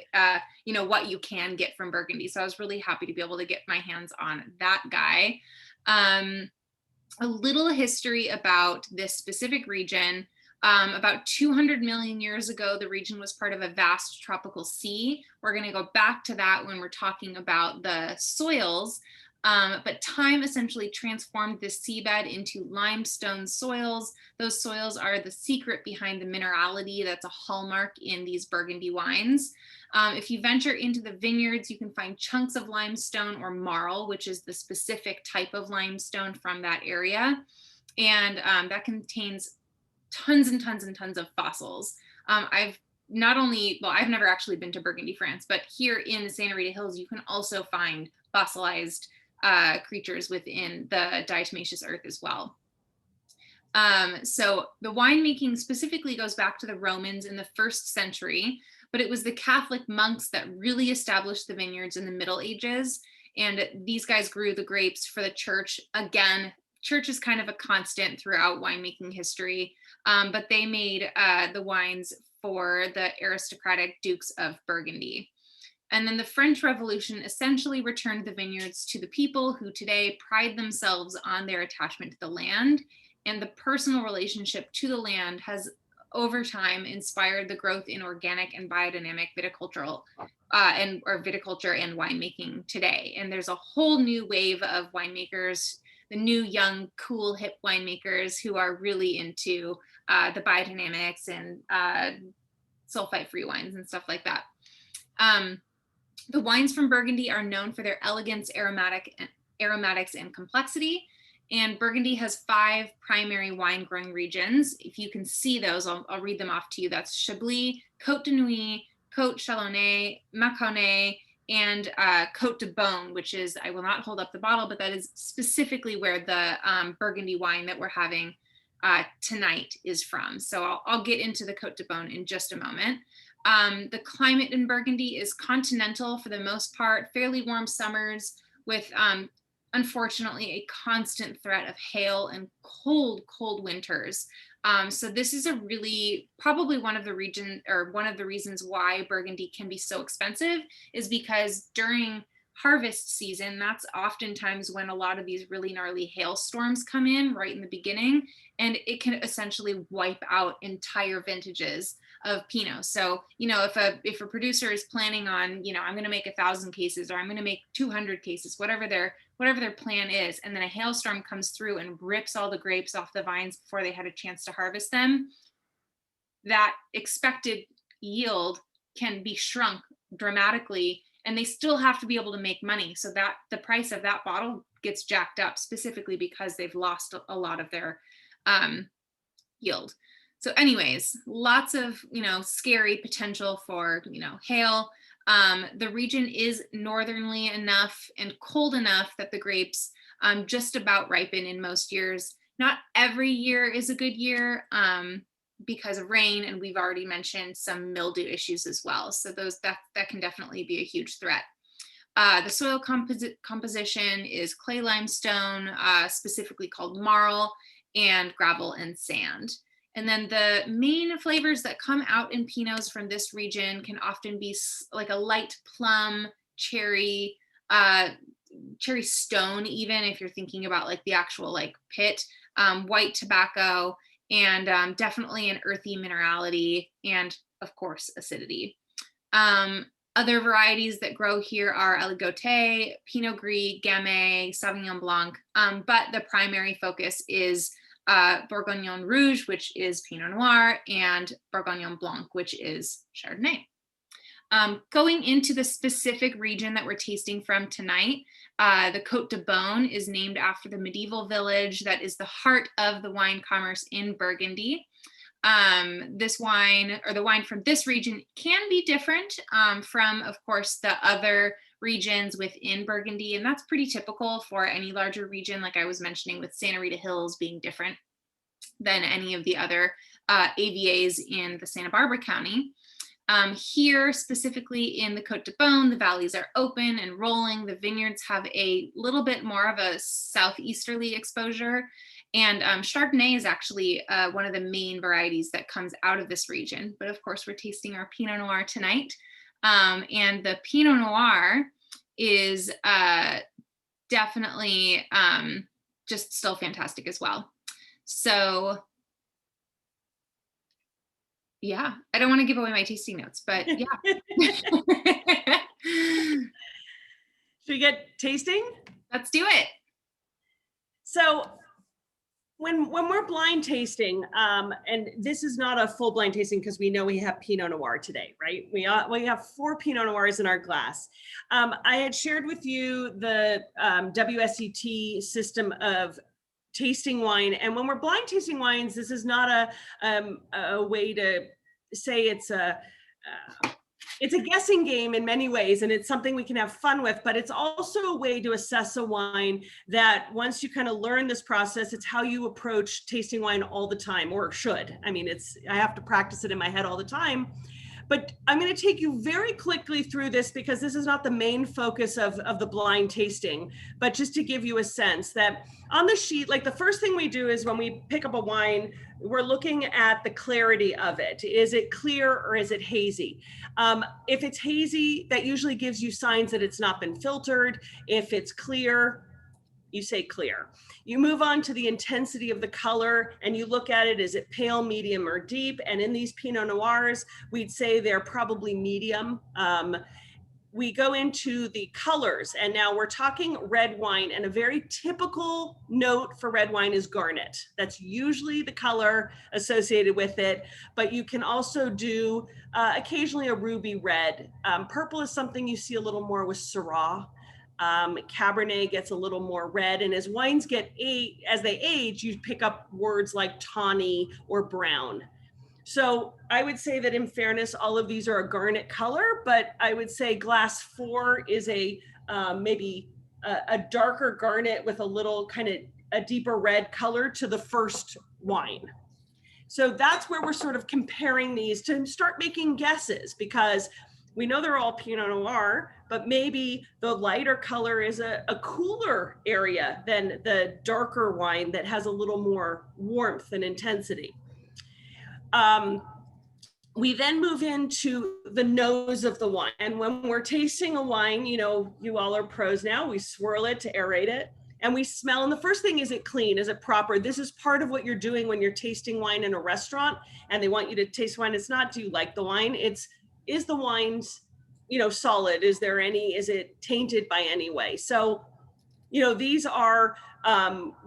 you know, what you can get from Burgundy. So I was really happy to be able to get my hands on that guy. A little history about this specific region. About 200 million years ago, the region was part of a vast tropical sea. We're going to go back to that when we're talking about the soils. But time essentially transformed this seabed into limestone soils. Those soils are the secret behind the minerality that's a hallmark in these Burgundy wines. If you venture into the vineyards, you can find chunks of limestone or marl, which is the specific type of limestone from that area. And that contains tons and tons and tons of fossils. I've never actually been to Burgundy, France, but here in the Santa Rita Hills, you can also find fossilized creatures within the diatomaceous earth as well. So the winemaking specifically goes back to the Romans in the 1st century, but it was the Catholic monks that really established the vineyards in the Middle Ages. And these guys grew the grapes for the church. Again, church is kind of a constant throughout winemaking history, but they made the wines for the aristocratic dukes of Burgundy. And then the French Revolution essentially returned the vineyards to the people who today pride themselves on their attachment to the land. And the personal relationship to the land has over time inspired the growth in organic and biodynamic viticulture and winemaking today. And there's a whole new wave of winemakers, the new young cool hip winemakers who are really into the biodynamics and sulfite-free wines and stuff like that. The wines from Burgundy are known for their elegance, aromatics, and complexity. And Burgundy has 5 primary wine growing regions. If you can see those, I'll read them off to you. That's Chablis, Côte de Nuits, Côte Chalonnais, Mâconnais, and Côte de Beaune, which is, I will not hold up the bottle, but that is specifically where the Burgundy wine that we're having tonight is from. So I'll get into the Côte de Beaune in just a moment. The climate in Burgundy is continental for the most part, fairly warm summers with, unfortunately, a constant threat of hail and cold winters. So this is a really, probably one of the reasons why Burgundy can be so expensive is because during harvest season, that's oftentimes when a lot of these really gnarly hailstorms come in right in the beginning, and it can essentially wipe out entire vintages of Pinot. So, you know, if a producer is planning on, you know, I'm going to make 1,000 cases, or I'm going to make 200 cases, whatever their plan is, and then a hailstorm comes through and rips all the grapes off the vines before they had a chance to harvest them, that expected yield can be shrunk dramatically, and they still have to be able to make money. So that the price of that bottle gets jacked up, specifically because they've lost a lot of their yield. So anyways, lots of, you know, scary potential for, you know, hail. The region is northerly enough and cold enough that the grapes just about ripen in most years. Not every year is a good year because of rain, and we've already mentioned some mildew issues as well. So that can definitely be a huge threat. The soil composition is clay limestone, specifically called marl, and gravel and sand. And then the main flavors that come out in Pinots from this region can often be like a light plum, cherry stone, even if you're thinking about like the actual like pit, white tobacco, and definitely an earthy minerality, and of course acidity. Other varieties that grow here are Aligoté, Pinot Gris, Gamay, Sauvignon Blanc, but the primary focus is Bourgogne Rouge, which is Pinot Noir, and Bourgogne Blanc, which is Chardonnay. Going into the specific region that we're tasting from tonight, the Côte de Beaune is named after the medieval village that is the heart of the wine commerce in Burgundy. This wine, or the wine from this region, can be different from, of course, the other regions within Burgundy. And that's pretty typical for any larger region, like I was mentioning with Santa Rita Hills being different than any of the other AVAs in the Santa Barbara County. Here, specifically in the Côte de Beaune, the valleys are open and rolling. The vineyards have a little bit more of a southeasterly exposure. And Chardonnay is actually one of the main varieties that comes out of this region. But of course, we're tasting our Pinot Noir tonight. And the Pinot Noir is definitely just still fantastic as well. So yeah, I don't want to give away my tasting notes, but yeah. Should we get tasting? Let's do it. So when we're blind tasting, and this is not a full blind tasting because we know we have Pinot Noir today, right? We have 4 Pinot Noirs in our glass. I had shared with you the WSET system of tasting wine, and when we're blind tasting wines, this is not a way to say it's a guessing game in many ways, and it's something we can have fun with, but it's also a way to assess a wine that once you kind of learn this process, it's how you approach tasting wine all the time, or should. I mean, I have to practice it in my head all the time. But I'm going to take you very quickly through this because this is not the main focus of the blind tasting, but just to give you a sense that on the sheet, like the first thing we do is when we pick up a wine, we're looking at the clarity of it. Is it clear or is it hazy? If it's hazy, that usually gives you signs that it's not been filtered. If it's clear, you say clear. You move on to the intensity of the color and you look at it, is it pale, medium, or deep? And in these Pinot Noirs, we'd say they're probably medium. We go into the colors, and now we're talking red wine, and a very typical note for red wine is garnet. That's usually the color associated with it, but you can also do occasionally a ruby red. Purple is something you see a little more with Syrah. Cabernet gets a little more red, and as wines as they age, you pick up words like tawny or brown. So I would say that in fairness, all of these are a garnet color, but I would say glass 4 is maybe a darker garnet with a little kind of a deeper red color to the first wine. So that's where we're sort of comparing these to start making guesses, because we know they're all Pinot Noir, but maybe the lighter color is a cooler area than the darker wine that has a little more warmth and intensity. We then move into the nose of the wine. And when we're tasting a wine, you all are pros now, we swirl it to aerate it and we smell. And the first thing, is it clean? Is it proper? This is part of what you're doing when you're tasting wine in a restaurant and they want you to taste wine. It's not, do you like the wine? Is the wine's, solid? Is it tainted by any way? So, these are,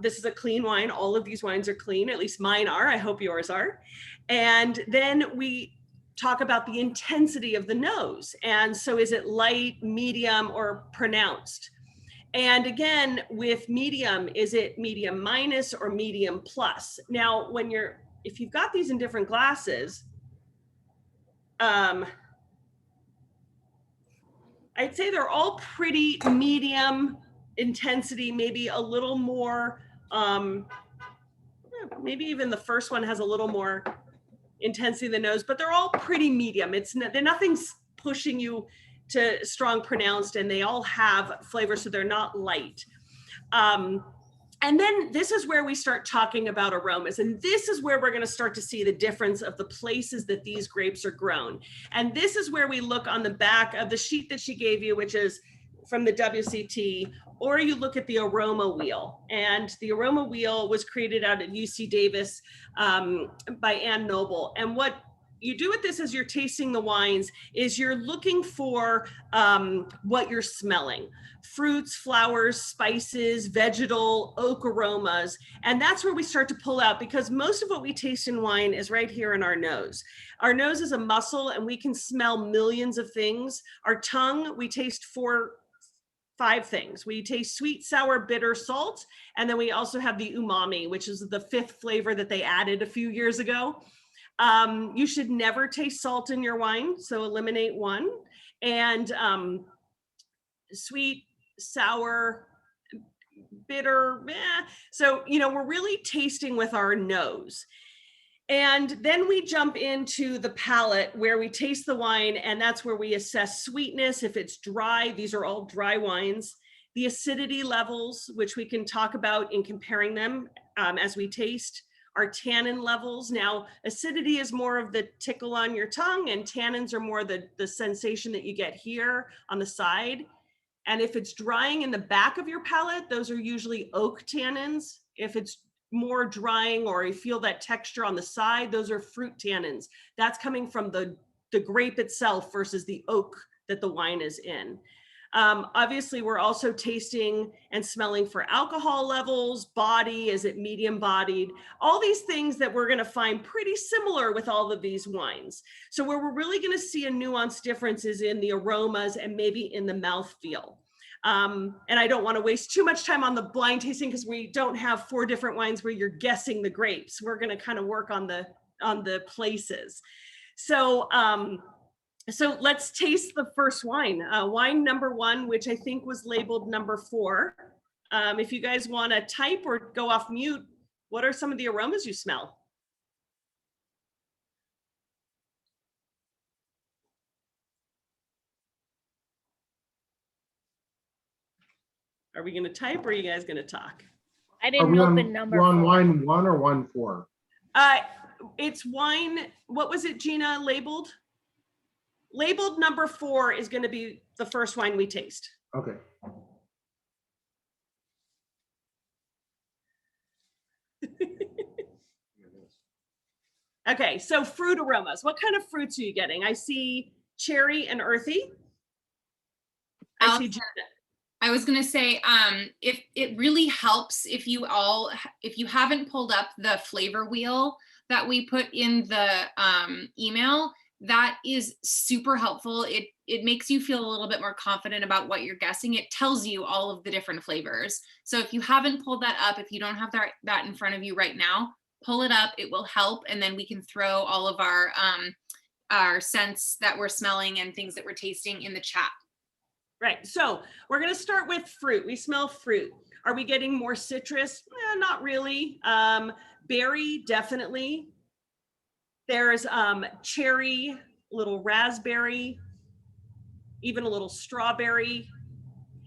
this is a clean wine. All of these wines are clean, at least mine are. I hope yours are. And then we talk about the intensity of the nose. And so is it light, medium, or pronounced? And again, with medium, is it medium minus or medium plus? Now, if you've got these in different glasses, I'd say they're all pretty medium intensity, maybe a little more, maybe even the first one has a little more intensity in the nose, but they're all pretty medium. Nothing's pushing you to strong pronounced, and they all have flavor, so they're not light. And then this is where we start talking about aromas. And this is where we're going to start to see the difference of the places that these grapes are grown. And this is where we look on the back of the sheet that she gave you, which is from the WCT, or you look at the aroma wheel. And the aroma wheel was created out at UC Davis by Ann Noble. And what you do with this as you're tasting the wines is you're looking for what you're smelling. Fruits, flowers, spices, vegetal, oak aromas. And that's where we start to pull out, because most of what we taste in wine is right here in our nose. Our nose is a muscle and we can smell millions of things. Our tongue, we taste 5 things. We taste sweet, sour, bitter, salt. And then we also have the umami, which is the 5th flavor that they added a few years ago. You should never taste salt in your wine, so eliminate 1. And sweet, sour, bitter. So, we're really tasting with our nose. And then we jump into the palate where we taste the wine, and that's where we assess sweetness. If it's dry, these are all dry wines. The acidity levels, which we can talk about in comparing them as we taste. Our tannin levels. Now, acidity is more of the tickle on your tongue, and tannins are more the sensation that you get here on the side. And if it's drying in the back of your palate, those are usually oak tannins. If it's more drying or you feel that texture on the side, those are fruit tannins. That's coming from the grape itself versus the oak that the wine is in. Obviously, we're also tasting and smelling for alcohol levels, body, is it medium bodied? All these things that we're going to find pretty similar with all of these wines. So where we're really going to see a nuanced difference is in the aromas and maybe in the mouthfeel. And I don't want to waste too much time on the blind tasting because we don't have 4 different wines where you're guessing the grapes. We're going to kind of work on the places. So let's taste the first wine. Wine number 1, which I think was labeled number 4. If you guys want to type or go off mute, what are some of the aromas you smell? Are we going to type or are you guys going to talk? I didn't open number 4. On wine 1 or wine 4? It's wine, what was it, Gina, labeled? Labeled number 4 is going to be the first wine we taste. Okay. Okay, so fruit aromas. What kind of fruits are you getting? I see cherry and earthy. I see Gina. I was going to say, if it really helps if you haven't pulled up the flavor wheel that we put in the email, that is super helpful. It makes you feel a little bit more confident about what you're guessing. It tells you all of the different flavors. So if you haven't pulled that up, if you don't have that in front of you right now, pull it up. It will help. And then we can throw all of our scents that we're smelling and things that we're tasting in the chat. Right, so we're gonna start with fruit. We smell fruit. Are we getting more citrus? Not really. Berry, definitely. There's cherry, little raspberry, even a little strawberry.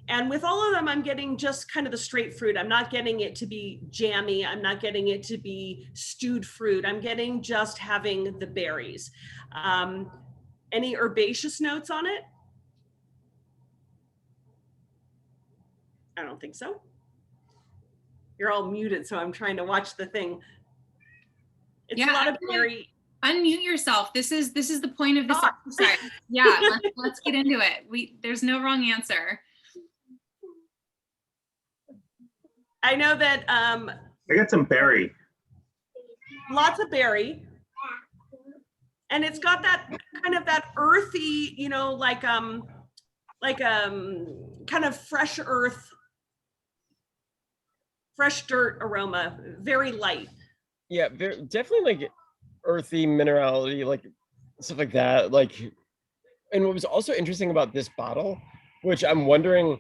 And with all of them, I'm getting just kind of the straight fruit. I'm not getting it to be jammy. I'm not getting it to be stewed fruit. I'm getting just having the berries. Any herbaceous notes on it? I don't think so. You're all muted, so I'm trying to watch the thing. It's a lot of berry. Unmute yourself. This is the point of this exercise. Yeah, let's get into it. There's no wrong answer. I know that I got some berry. Lots of berry. And it's got that kind of that earthy, like kind of fresh earth, fresh dirt aroma, very light. Yeah, definitely like earthy minerality, like stuff like that. And what was also interesting about this bottle, which I'm wondering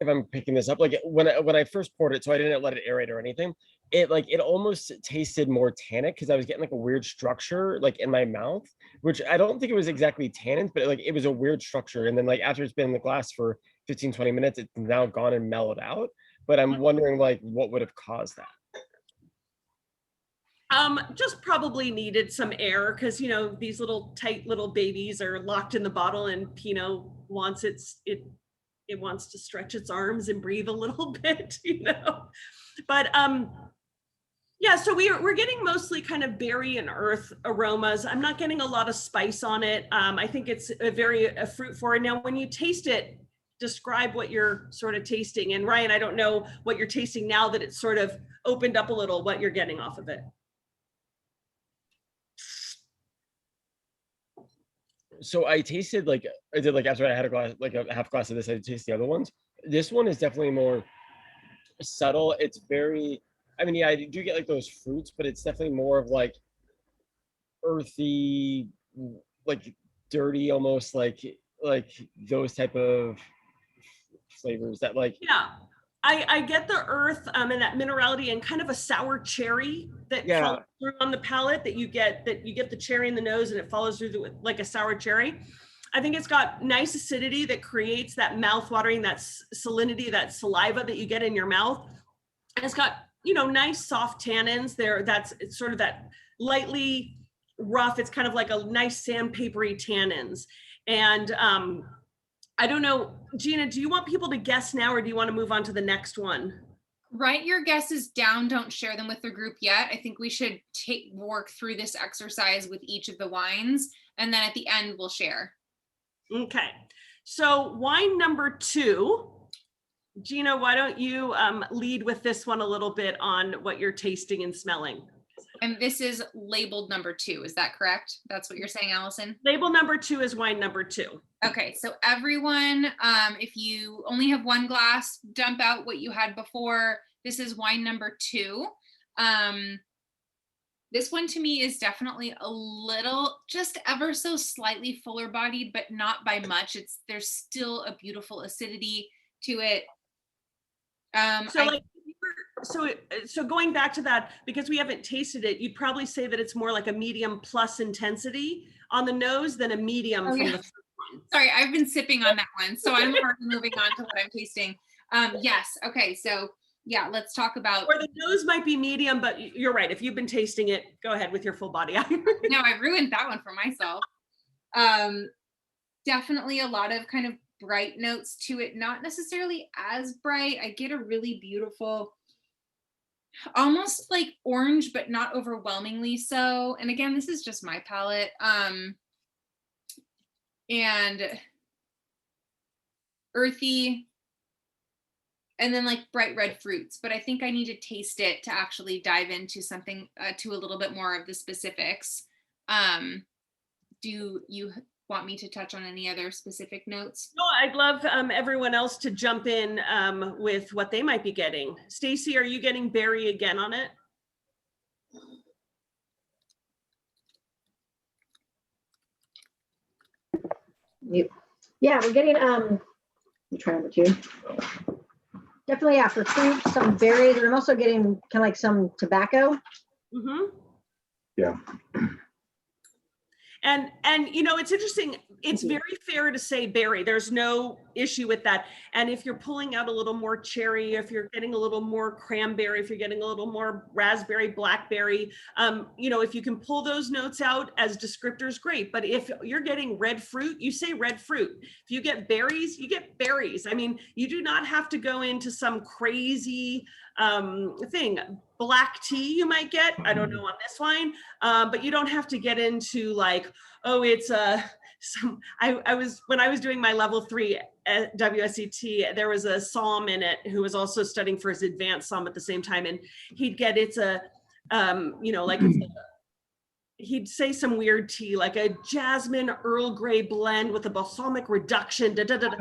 if I'm picking this up, like when I first poured it, so I didn't let it aerate or anything, it almost tasted more tannic because I was getting like a weird structure like in my mouth, which I don't think it was exactly tannins, but it was a weird structure. And then like after it's been in the glass for 15-20 minutes, it's now gone and mellowed out. But I'm wondering like what would have caused that. Just probably needed some air because these little tight little babies are locked in the bottle, and Pinot wants it wants to stretch its arms and breathe a little bit, But yeah, so we're getting mostly kind of berry and earth aromas. I'm not getting a lot of spice on it. I think it's a fruit forward. Now, when you taste it, describe what you're sort of tasting. And Ryan, I don't know what you're tasting now that it's sort of opened up a little, what you're getting off of it. So I tasted after I had a half glass of this, I tasted the other ones. This one is definitely more subtle. It's very, I do get like those fruits, but it's definitely more of earthy, dirty, almost like those type of flavors that like. Yeah, I get the earth and that minerality and kind of a sour cherry that follows through on the palate that you get the cherry in the nose and it follows through like a sour cherry. I think it's got nice acidity that creates that mouth watering, that salinity, that saliva that you get in your mouth. And it's got, you know, nice soft tannins there. It's sort of that lightly rough. It's kind of like a nice sandpapery tannins. And I don't know, Gina, do you want people to guess now or do you want to move on to the next one? Write your guesses down. Don't share them with the group yet. I think we should work through this exercise with each of the wines. And then at the end, we'll share. Okay. So wine number 2, Gina, why don't you lead with this one a little bit on what you're tasting and smelling? And this is labeled number 2. Is that correct? That's what you're saying, Allison? Label number 2 is wine number 2. Okay, so everyone, if you only have one glass, dump out what you had before. This is wine number 2. This one to me is definitely a little, just ever so slightly fuller bodied, but not by much. There's still a beautiful acidity to it. So going back to that, because we haven't tasted it, you'd probably say that it's more like a medium plus intensity on the nose than a medium from the first one. Sorry, I've been sipping on that one, so I'm already moving on to what I'm tasting. Yes, okay, so yeah, let's talk about. Or the nose might be medium, but you're right. If you've been tasting it, go ahead with your full body. No, I ruined that one for myself. Definitely a lot of kind of bright notes to it, not necessarily as bright. I get a really beautiful, almost like orange, but not overwhelmingly so. And again, this is just my palate. And earthy, and then like bright red fruits. But I think I need to taste it to actually dive into something, to a little bit more of the specifics. Do you want me to touch on any other specific notes? No, I'd love everyone else to jump in with what they might be getting. Stacy, are you getting berry again on it? Yeah, we're getting try number 2. Definitely after fruit, some berries, and I'm also getting kind of like some tobacco. Mm-hmm. Yeah. And you know, it's interesting. It's very fair to say berry. There's no issue with that. And if you're pulling out a little more cherry, if you're getting a little more cranberry, if you're getting a little more raspberry, blackberry, you know, if you can pull those notes out as descriptors, great. But if you're getting red fruit, you say red fruit. If you get berries, you get berries. I mean, you do not have to go into some crazy thing. Black tea you might get, I don't know on this wine, but you don't have to get into like, oh, it's I was, when I was doing my level 3 at WSET, there was a psalm in it who was also studying for his advanced psalm at the same time. And he'd get, it's a, you know, like he'd say some weird tea, like a jasmine Earl Grey blend with a balsamic reduction, da, da, da, da.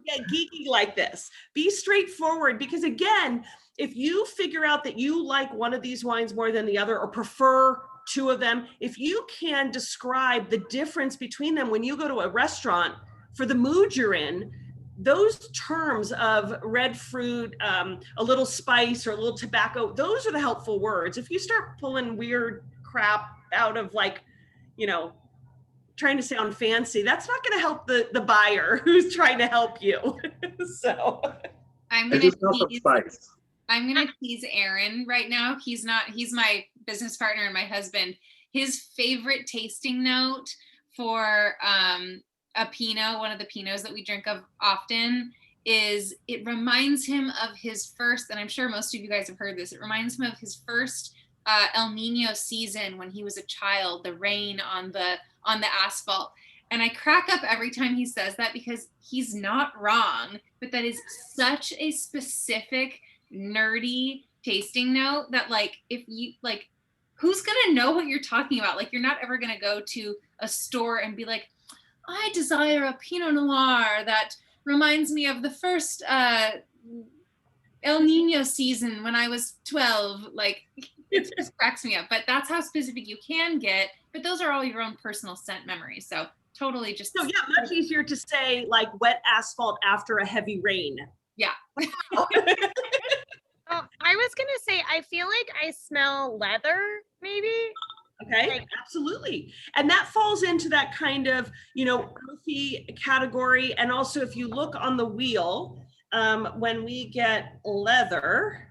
Get geeky like this. Be straightforward, because again, if you figure out that you like one of these wines more than the other, or prefer 2 of them, if you can describe the difference between them when you go to a restaurant for the mood you're in, those terms of red fruit, a little spice or a little tobacco, those are the helpful words. If you start pulling weird crap out of, like, you know, trying to sound fancy, that's not going to help the buyer who's trying to help you. So I'm going to tease Aaron right now. He's my business partner and my husband. His favorite tasting note for a Pinot, one of the Pinots that we drink of often, is it reminds him of his first, and I'm sure most of you guys have heard this, it reminds him of his first El Nino season when he was a child, the rain on the asphalt. And I crack up every time he says that, because he's not wrong, but that is such a specific, nerdy tasting note that, like, if you, like, who's gonna know what you're talking about? Like, you're not ever gonna go to a store and be like, I desire a Pinot Noir that reminds me of the first El Nino season when I was 12. Like, it just cracks me up. But that's how specific you can get. But those are all your own personal scent memories. So totally just. So yeah, much easier to say like wet asphalt after a heavy rain. Yeah. Oh, I was gonna say, I feel like I smell leather, maybe. Okay, Like- absolutely. And that falls into that kind of, earthy category. And also if you look on the wheel, when we get leather,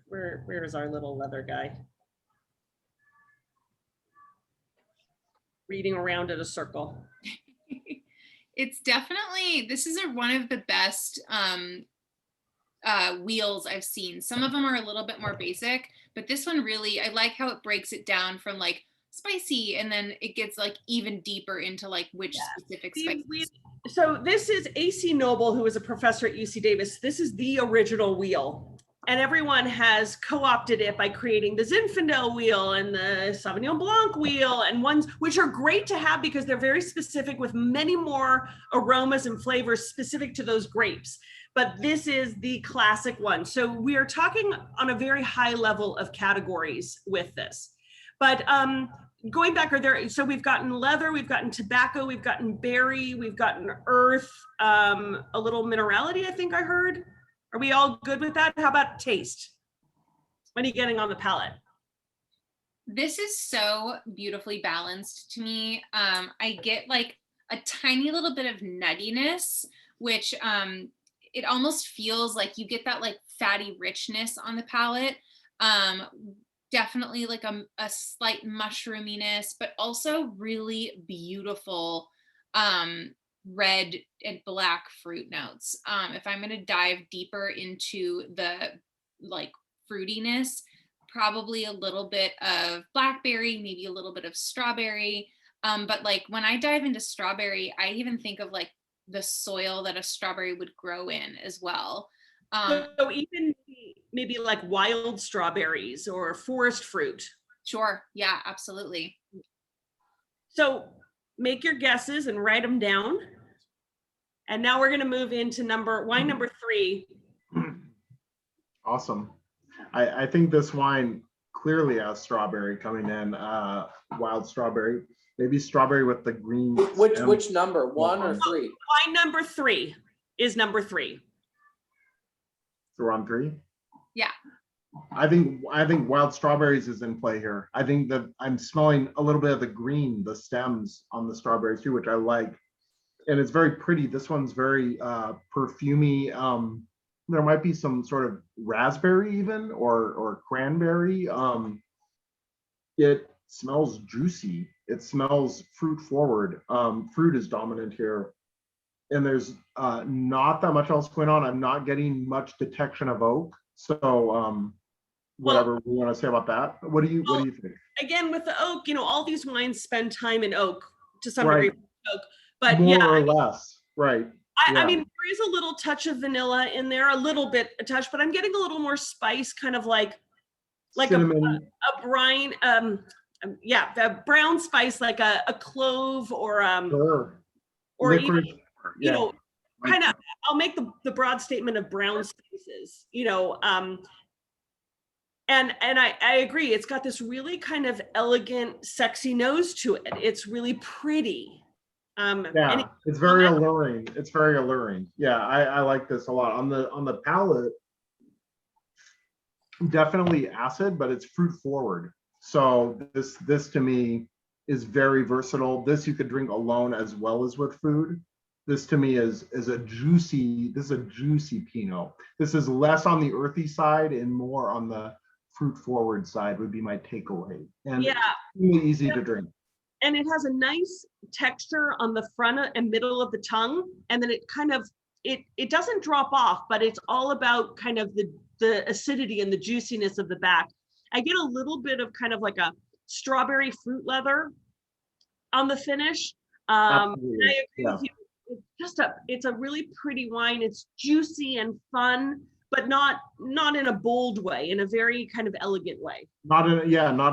where is our little leather guy? Reading around in a circle. It's definitely, this is one of the best wheels I've seen. Some of them are a little bit more basic, but this one really, I like how it breaks it down from like spicy, and then it gets like even deeper into like which specific spices. So this is AC Noble, who was a professor at UC Davis. This is the original wheel. And everyone has co-opted it by creating the Zinfandel wheel and the Sauvignon Blanc wheel, and ones which are great to have because they're very specific with many more aromas and flavors specific to those grapes. But this is the classic one. So we are talking on a very high level of categories with this. But going back, so we've gotten leather, we've gotten tobacco, we've gotten berry, we've gotten earth, a little minerality, I think I heard. Are we all good with that? How about taste? What are you getting on the palate? This is so beautifully balanced to me. I get like a tiny little bit of nuttiness, which it almost feels like you get that like fatty richness on the palate. Definitely like a slight mushroominess, but also really beautiful red and black fruit notes. If I'm going to dive deeper into the like fruitiness, probably a little bit of blackberry, maybe a little bit of strawberry. But like when I dive into strawberry, I even think of like the soil that a strawberry would grow in as well. So even maybe like wild strawberries or forest fruit. Sure. Yeah, absolutely. So make your guesses and write them down. And now we're going to move into wine number 3. Awesome. I think this wine clearly has strawberry coming in, wild strawberry, maybe strawberry with the green. Which number, 1 or 3? Wine number 3 is number 3. So we're on 3? Yeah. I think wild strawberries is in play here. I think that I'm smelling a little bit of the green, the stems on the strawberries too, which I like. And it's very pretty. This one's very perfumey. There might be some sort of raspberry even, or cranberry. It smells juicy. It smells fruit forward. Fruit is dominant here. And there's not that much else going on. I'm not getting much detection of oak. So whatever we want to say about that. What do you think? Again, with the oak, all these wines spend time in oak to some Right. degree. Oak, but More yeah, or less, right? I mean, there is a little touch of vanilla in there, a touch, but I'm getting a little more spice, kind of like Cinnamon. a brine, the brown spice, like a clove or Sure. or Licorice, even, kind of. I'll make the broad statement of brown spices, and I agree. It's got this really kind of elegant, sexy nose to it. It's really pretty. It's very alluring. It's very alluring. Yeah, I like this a lot. On the palate, definitely acid, but it's fruit forward. So this to me is very versatile. This you could drink alone as well as with food. This to me is a juicy Pinot. This is less on the earthy side and more on the fruit forward side would be my takeaway. And really easy to drink. And it has a nice texture on the front and middle of the tongue. And then it kind of, it doesn't drop off, but it's all about kind of the acidity and the juiciness of the back. I get a little bit of kind of like a strawberry fruit leather on the finish. I agree with you. It's a really pretty wine. It's juicy and fun, but not in a bold way, in a very kind of elegant way. Not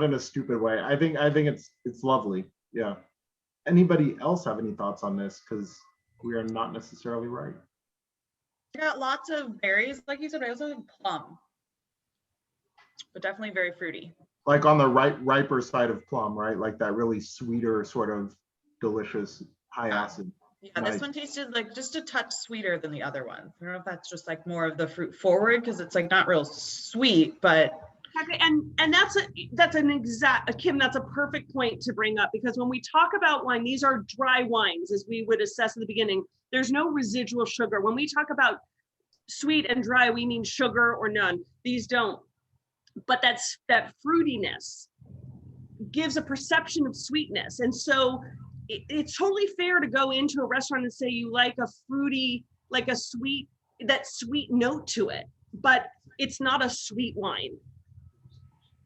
in a stupid way. I think it's lovely. Yeah. Anybody else have any thoughts on this? Because we are not necessarily right. Yeah, lots of berries, like you said. I also have plum, but definitely very fruity. like on the riper side of plum, right? Like that really sweeter sort of delicious high acid. Yeah, Nice. this one tasted like just a touch sweeter than the other one. I don't know if that's just like more of the fruit forward because it's like not real sweet, but Okay, and that's an exact, Kim, that's a perfect point to bring up, because when we talk about wine, these are dry wines, as we would assess at the beginning. There's no residual sugar. When we talk about sweet and dry, we mean sugar or none. These don't. But that fruitiness gives a perception of sweetness. And so it's totally fair to go into a restaurant and say you like a fruity, like a sweet, that sweet note to it, but it's not a sweet wine.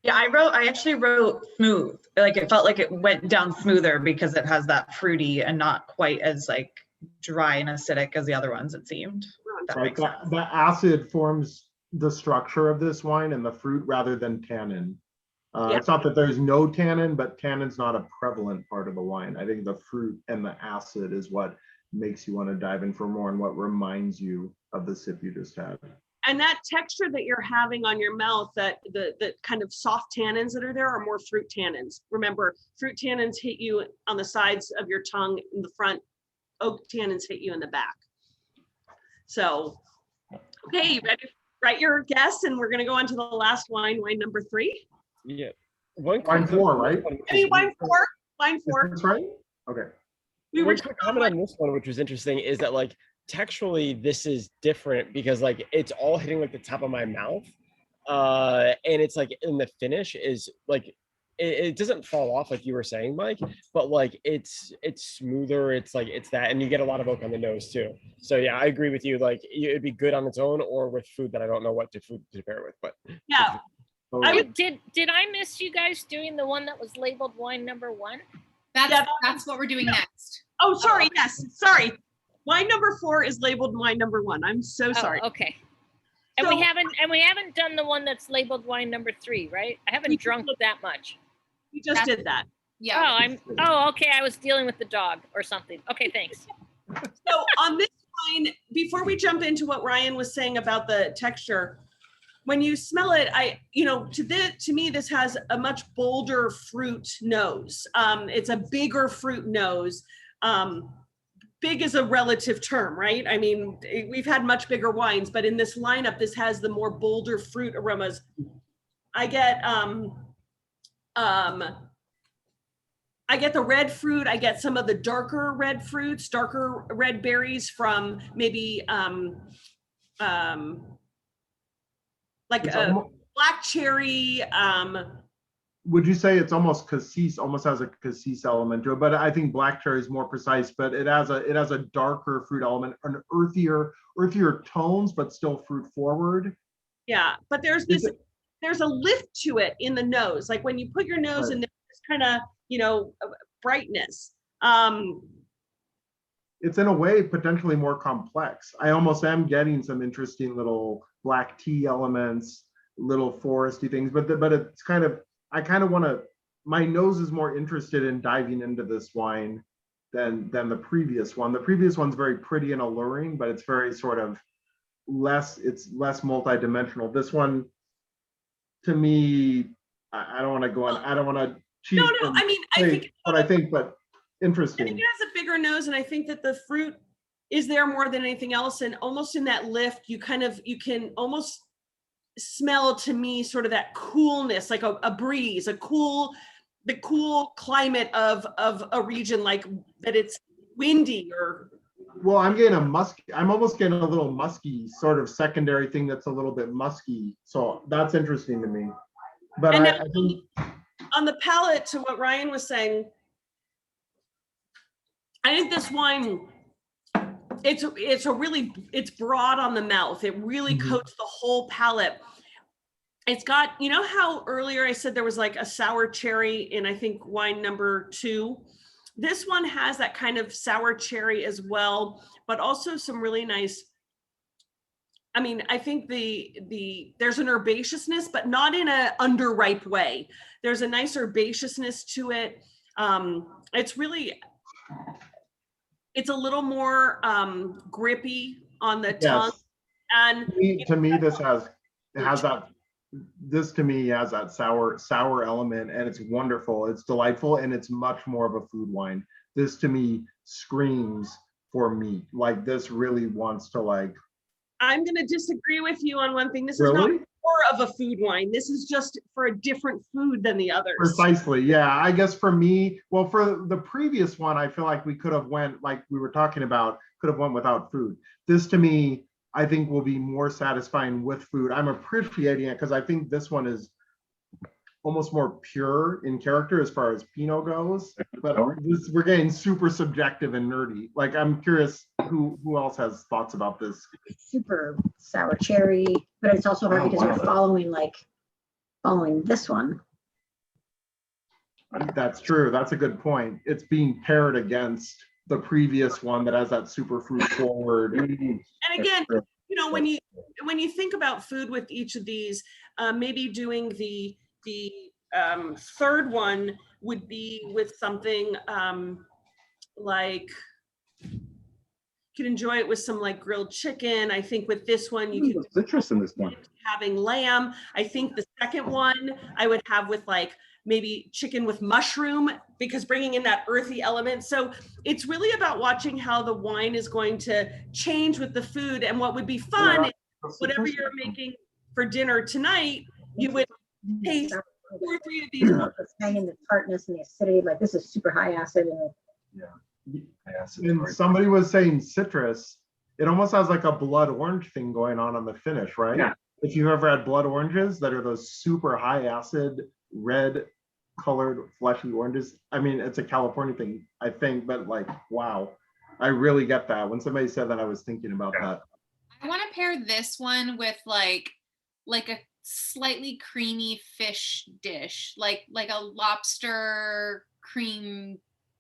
yeah, I actually wrote smooth. Like it felt like it went down smoother because it has that fruity and not quite as like dry and acidic as the other ones, it seemed. If that Right, makes sense. the acid forms the structure of this wine and the fruit rather than tannin. Yeah. It's not that there's no tannin, but tannin's not a prevalent part of the wine. I think the fruit and the acid is what makes you want to dive in for more and what reminds you of the sip you just had. And that texture that you're having on your mouth, that the kind of soft tannins that are there are more fruit tannins. Remember, fruit tannins hit you on the sides of your tongue in the front. Oak tannins hit you in the back. So, okay, you ready? Write your guess, and we're going to go on to the last wine number 3. Yeah. Wine 4, right? Hey, wine 4. Wine 4. That's right. Okay. We were One quick comment on this one, which was interesting, is that like texturally this is different because like it's all hitting like the top of my mouth, and it's like in the finish is like it doesn't fall off like you were saying, Mike, but like it's smoother. It's like it's that, and you get a lot of oak on the nose too. So yeah, I agree with you. Like it'd be good on its own or with food that I don't know what to food to pair with, but yeah. Did I miss you guys doing the one that was labeled wine number 1? That's what we're doing next. Oh, sorry. Yes, sorry. Wine number 4 is labeled wine number 1. I'm so sorry. Oh, okay. And So- we haven't done the one that's labeled wine number 3, right? I haven't drunk that much. We just did that. Yeah. Okay. I was dealing with the dog or something. Okay, thanks. So on this wine, before we jump into what Ryan was saying about the texture, when you smell it, to me, this has a much bolder fruit nose. It's a bigger fruit nose. Big is a relative term, right? I mean, we've had much bigger wines, but in this lineup, this has the more bolder fruit aromas. I get the red fruit. I get some of the darker red fruits, darker red berries from maybe like a black cherry. Would you say it's almost cassis, almost has a cassis element to it? But I think black cherry is more precise, but it has a darker fruit element, an earthier tones, but still fruit forward. Yeah, but there's a lift to it in the nose. Like when you put your nose in there, it's kind of, brightness. It's in a way potentially more complex. I almost am getting some interesting little black tea elements, little foresty things, but it's kind of, I kind of want to, my nose is more interested in diving into this wine than the previous one. The previous one's very pretty and alluring, but it's very sort of less multidimensional. This one, to me, I don't want to go on, I don't want to cheat. No, I mean, I think what I think, but interesting. I think it has a bigger nose, and I think that the fruit is there more than anything else, and almost in that lift, you can almost smell, to me, sort of that coolness, like a breeze, the cool climate of a region, like that it's windy or. Well, I'm almost getting a little musky sort of secondary thing that's a little bit musky. So that's interesting to me. But I think on the palate, to what Ryan was saying, I think this wine, it's broad on the mouth. It really coats the whole palate. It's got, how earlier I said there was like a sour cherry in, I think, wine number 2. This one has that kind of sour cherry as well, but also some really nice, I think there's an herbaceousness, but not in a underripe way. There's a nice herbaceousness to it. It's a little more grippy on the tongue. And to me, this has this to me has that sour element, and it's wonderful. It's delightful, and it's much more of a food wine. This to me screams for meat. Like this really wants to like. I'm going to disagree with you on one thing. This is Really? not more of a food wine. This is just for a different food than the others. Precisely. Yeah. I guess for me, well, for the previous one, I feel like we could have went, like we were talking about, could have went without food. This to me, I think will be more satisfying with food. I'm appreciating it because I think this one is almost more pure in character as far as Pinot goes, but we're getting super subjective and nerdy. Like, I'm curious who else has thoughts about this. Super sour cherry, but it's also hard because you're following this one. That's true. That's a good point. It's being paired against the previous one that has that super fruit forward. And again, you know, when you think about food with each of these, maybe doing the third one would be with something like, you could enjoy it with some like grilled chicken. I think with this one you can citrus in this one. Having lamb. I think the second one I would have with like maybe chicken with mushroom, because bringing in that earthy element. So it's really about watching how the wine is going to change with the food. And what would be fun, whatever you're making for dinner tonight, you would taste 2 or 3 of these. Hanging the tartness and the acidity, like this is super high acid. And somebody was saying citrus, it almost has like a blood orange thing going on the finish, right? Yeah. If you've ever had blood oranges that are those super high acid, red colored fleshy oranges. I mean, it's a California thing, I think, but like, wow, I really get that. When somebody said that, I was thinking about that. I want to pair this one with like a slightly creamy fish dish, like a lobster cream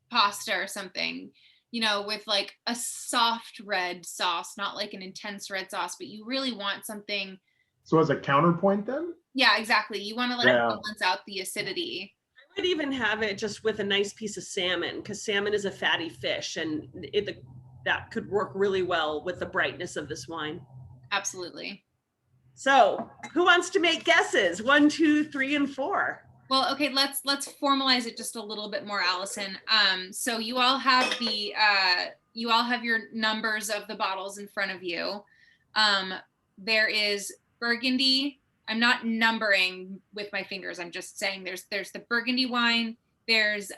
pasta or something, you know, with like a soft red sauce, not like an intense red sauce, but you really want something. So as a counterpoint then? Yeah, exactly. You want to balance out the acidity. I would even have it just with a nice piece of salmon, because salmon is a fatty fish, and that could work really well with the brightness of this wine. Absolutely. So who wants to make guesses? 1, 2, 3, and 4. Well, okay, let's formalize it just a little bit more, Allison. So you all have your numbers of the bottles in front of you. There is Burgundy. I'm not numbering with my fingers. I'm just saying there's the Burgundy wine, there's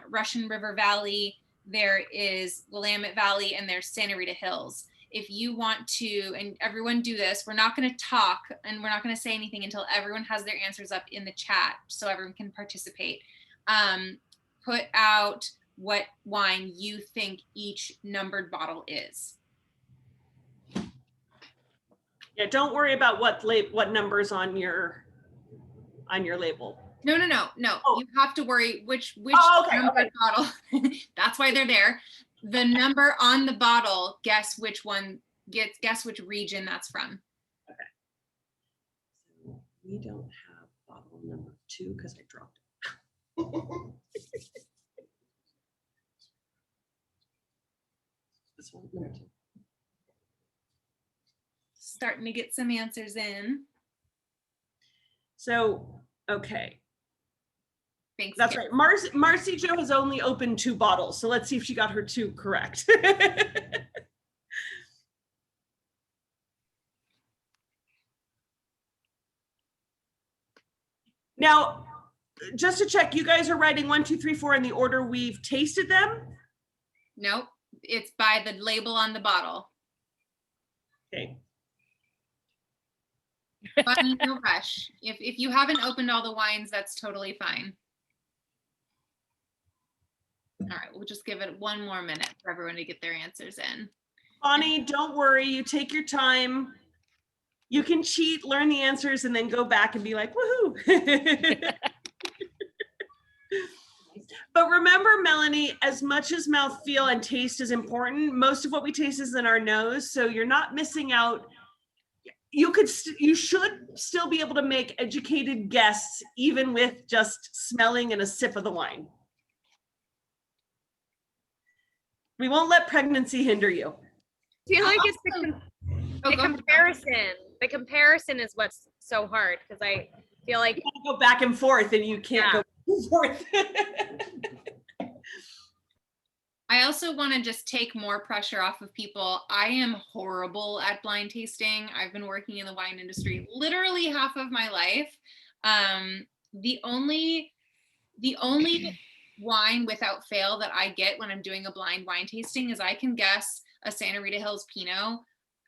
Russian River Valley, there is Willamette Valley, and there's Santa Rita Hills. If you want to, and everyone do this, we're not going to talk and we're not going to say anything until everyone has their answers up in the chat so everyone can participate. Put out what wine you think each numbered bottle is. Yeah, don't worry about what numbers on your label. No. Oh. You have to worry which numbered bottle. That's why they're there. The number on the bottle, guess which region that's from. Okay. So we don't have bottle number 2 because I dropped it. This one, number 2. Starting to get some answers in. So, okay. Thanks. That's right. Marcy Jo has only opened 2 bottles, so let's see if she got her 2 correct. Now, just to check, you guys are writing 1, 2, 3, 4 in the order we've tasted them? Nope, it's by the label on the bottle. Okay. But no rush. If you haven't opened all the wines, that's totally fine. All right, we'll just give it 1 more minute for everyone to get their answers in. Bonnie, don't worry, you take your time. You can cheat, learn the answers, and then go back and be like, woohoo. But remember, Melanie, as much as mouthfeel and taste is important, most of what we taste is in our nose, so you're not missing out. You should still be able to make educated guesses, even with just smelling and a sip of the wine. We won't let pregnancy hinder you. I feel like it's the comparison. The comparison is what's so hard, because feel like You gotta go back and forth and you can't go back and forth. I also want to just take more pressure off of people. I am horrible at blind tasting. I've been working in the wine industry literally half of my life. The only wine without fail that I get when I'm doing a blind wine tasting is I can guess a Santa Rita Hills Pinot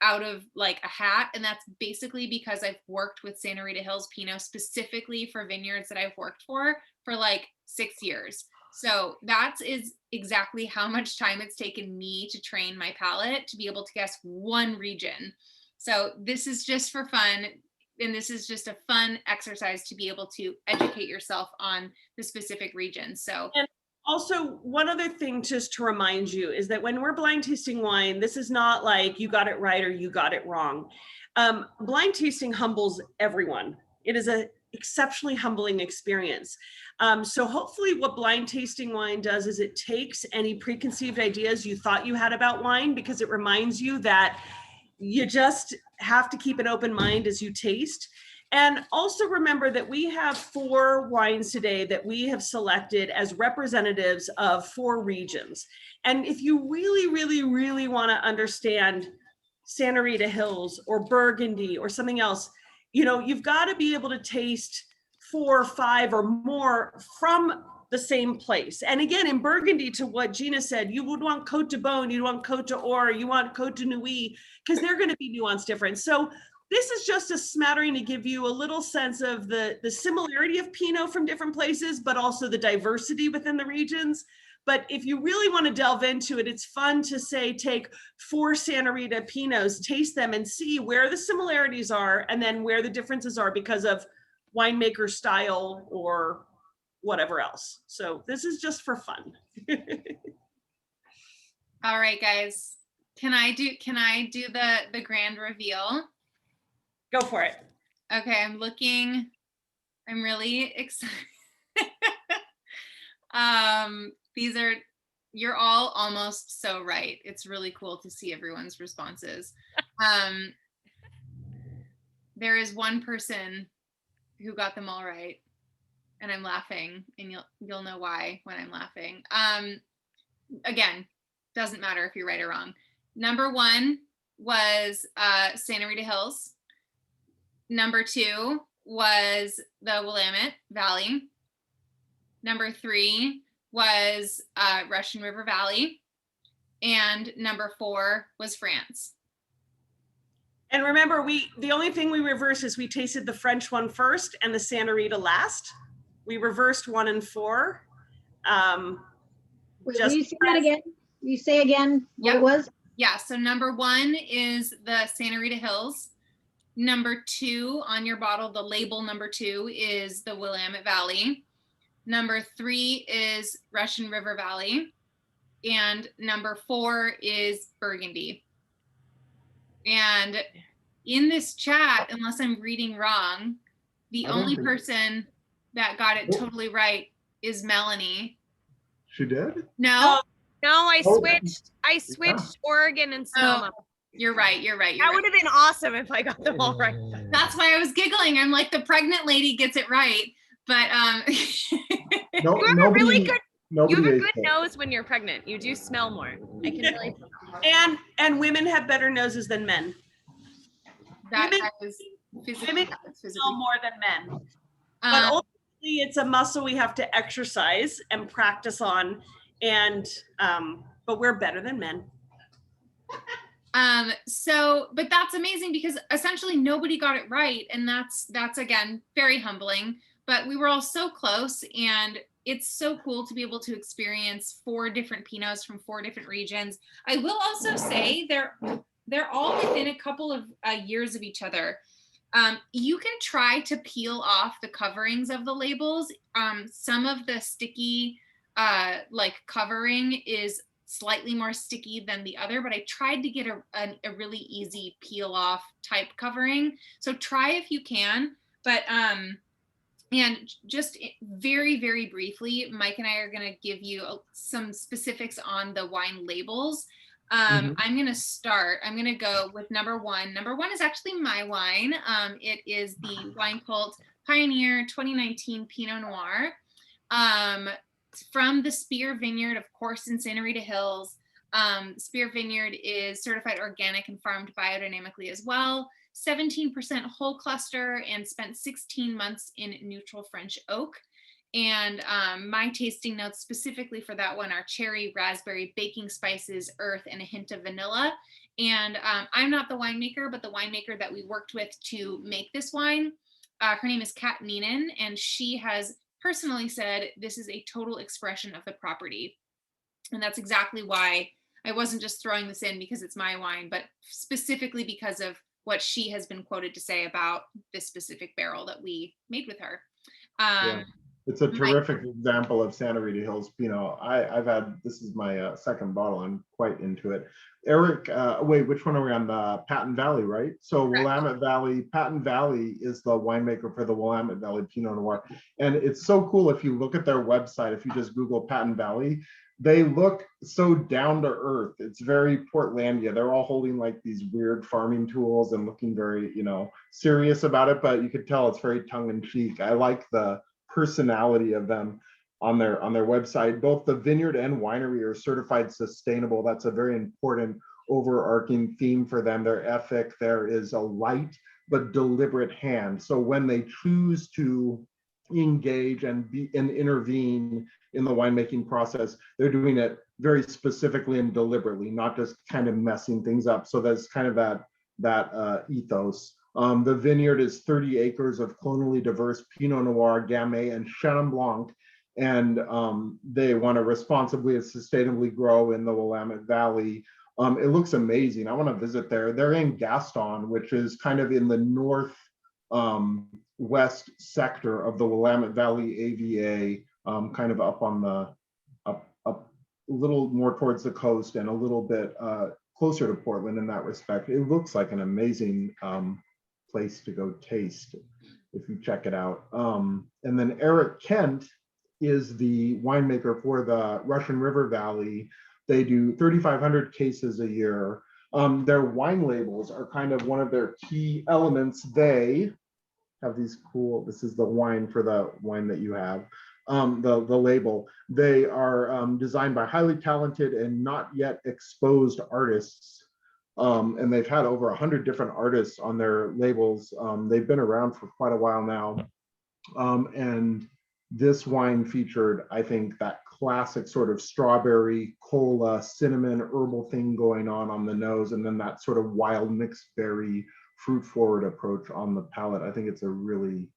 out of like a hat. And that's basically because I've worked with Santa Rita Hills Pinot specifically for vineyards that I've worked for like 6 years. So that is exactly how much time it's taken me to train my palate to be able to guess one region. So this is just for fun. And this is just a fun exercise to be able to educate yourself on the specific region. So, and also one other thing just to remind you is that when we're blind tasting wine, this is not like you got it right or you got it wrong. Blind tasting humbles everyone. It is an exceptionally humbling experience. So hopefully what blind tasting wine does is it takes any preconceived ideas you thought you had about wine, because it reminds you that you just have to keep an open mind as you taste. And also remember that we have 4 wines today that we have selected as representatives of 4 regions. And if you really, really, really want to understand Santa Rita Hills or Burgundy or something else, you know, you've got to be able to taste 4, 5 or more from the same place. And again, in Burgundy, to what Gina said, you would want Côte de Beaune, you want Côte d'Or, you want Côte de Nuit, because they're going to be nuanced different. So this is just a smattering to give you a little sense of the similarity of Pinot from different places, but also the diversity within the regions. But if you really want to delve into it, it's fun to say, take 4 Santa Rita Pinots, taste them and see where the similarities are and then where the differences are because of winemaker style or whatever else. So this is just for fun. all right, guys, can I do the grand reveal? Go for it. Okay, I'm really excited. You're all almost so right. It's really cool to see everyone's responses. There is one person who got them all right, and I'm laughing, and you'll know why when I'm laughing. Again, doesn't matter if you're right or wrong. Number 1 was Santa Rita Hills. Number 2 was the Willamette Valley. Number 3 was Russian River Valley. And number 4 was France. And remember, the only thing we reversed is we tasted the French one first and the Santa Rita last. We reversed 1 and 4. Wait, will you say that again? You say again what it was? Yeah, so number 1 is the Santa Rita Hills. Number 2 on your bottle, the label number 2 is the Willamette Valley. Number 3 is Russian River Valley. And number 4 is Burgundy. And in this chat, unless I'm reading wrong, the only person that got it totally right is Melanie. She did? No. No, I switched Oregon and Sonoma. You're right. That would have been awesome if I got them all right. That's why I was giggling. I'm like, the pregnant lady gets it right. But No, you have a really good nobody nose when you're pregnant. You do smell more. I can really and women have better noses than men. Women smell more than men. But ultimately, it's a muscle we have to exercise and practice on. And but we're better than men. But that's amazing because essentially nobody got it right. And that's again, very humbling, but we were all so close, and it's so cool to be able to experience 4 different Pinots from 4 different regions. I will also say they're all within a couple of years of each other. You can try to peel off the coverings of the labels. Some of the sticky covering is slightly more sticky than the other, but I tried to get a really easy peel off type covering. So try if you can, but and just very, very briefly, Mike and I are going to give you some specifics on the wine labels. I'm going to start. I'm going to go with number 1. Number 1 is actually my wine. It is the WINECULT Pioneer 2019 Pinot Noir from the Spear Vineyard, of course, in Santa Rita Hills. Spear Vineyard is certified organic and farmed biodynamically as well. 17% whole cluster and spent 16 months in neutral French oak. And my tasting notes specifically for that one are cherry, raspberry, baking spices, earth, and a hint of vanilla. And I'm not the winemaker, but the winemaker that we worked with to make this wine, her name is Kat Neenan, and she has personally said this is a total expression of the property. And that's exactly why I wasn't just throwing this in because it's my wine, but specifically because of what she has been quoted to say about this specific barrel that we made with her. Yeah. It's a terrific example of Santa Rita Hills Pinot. I've had, this is my second bottle. I'm quite into it. Eric, wait, which one are we on? The Patent Valley, right? So Willamette Valley, Patent Valley is the winemaker for the Willamette Valley Pinot Noir. And it's so cool if you look at their website, if you just Google Patent Valley, they look so down to earth. It's very Portlandia. They're all holding like these weird farming tools and looking very, you know, serious about it, but you could tell it's very tongue in cheek. I like the personality of them on their website. Both the vineyard and winery are certified sustainable. That's a very important overarching theme for them. Their ethic there is a light but deliberate hand. So when they choose to engage and intervene in the winemaking process, they're doing it very specifically and deliberately, not just kind of messing things up. So that's kind of that ethos. The vineyard is 30 acres of clonally diverse Pinot Noir, Gamay, and Chenin Blanc, and they want to responsibly and sustainably grow in the Willamette Valley. It looks amazing. I want to visit there. They're in Gaston, which is kind of in the north west sector of the Willamette Valley AVA, kind of up on the up a little more towards the coast and a little bit closer to Portland in that respect. It looks like an amazing place to go taste if you check it out. And then Eric Kent is the winemaker for the Russian River Valley. They do 3,500 cases a year. Their wine labels are kind of one of their key elements. They have these cool, this is the wine for the wine that you have, the label. They are designed by highly talented and not yet exposed artists. And they've had over 100 different artists on their labels. They've been around for quite a while now. And this wine featured, I think, that classic sort of strawberry, cola, cinnamon, herbal thing going on the nose, and then that sort of wild mixed berry, fruit forward approach on the palate. I think it's a really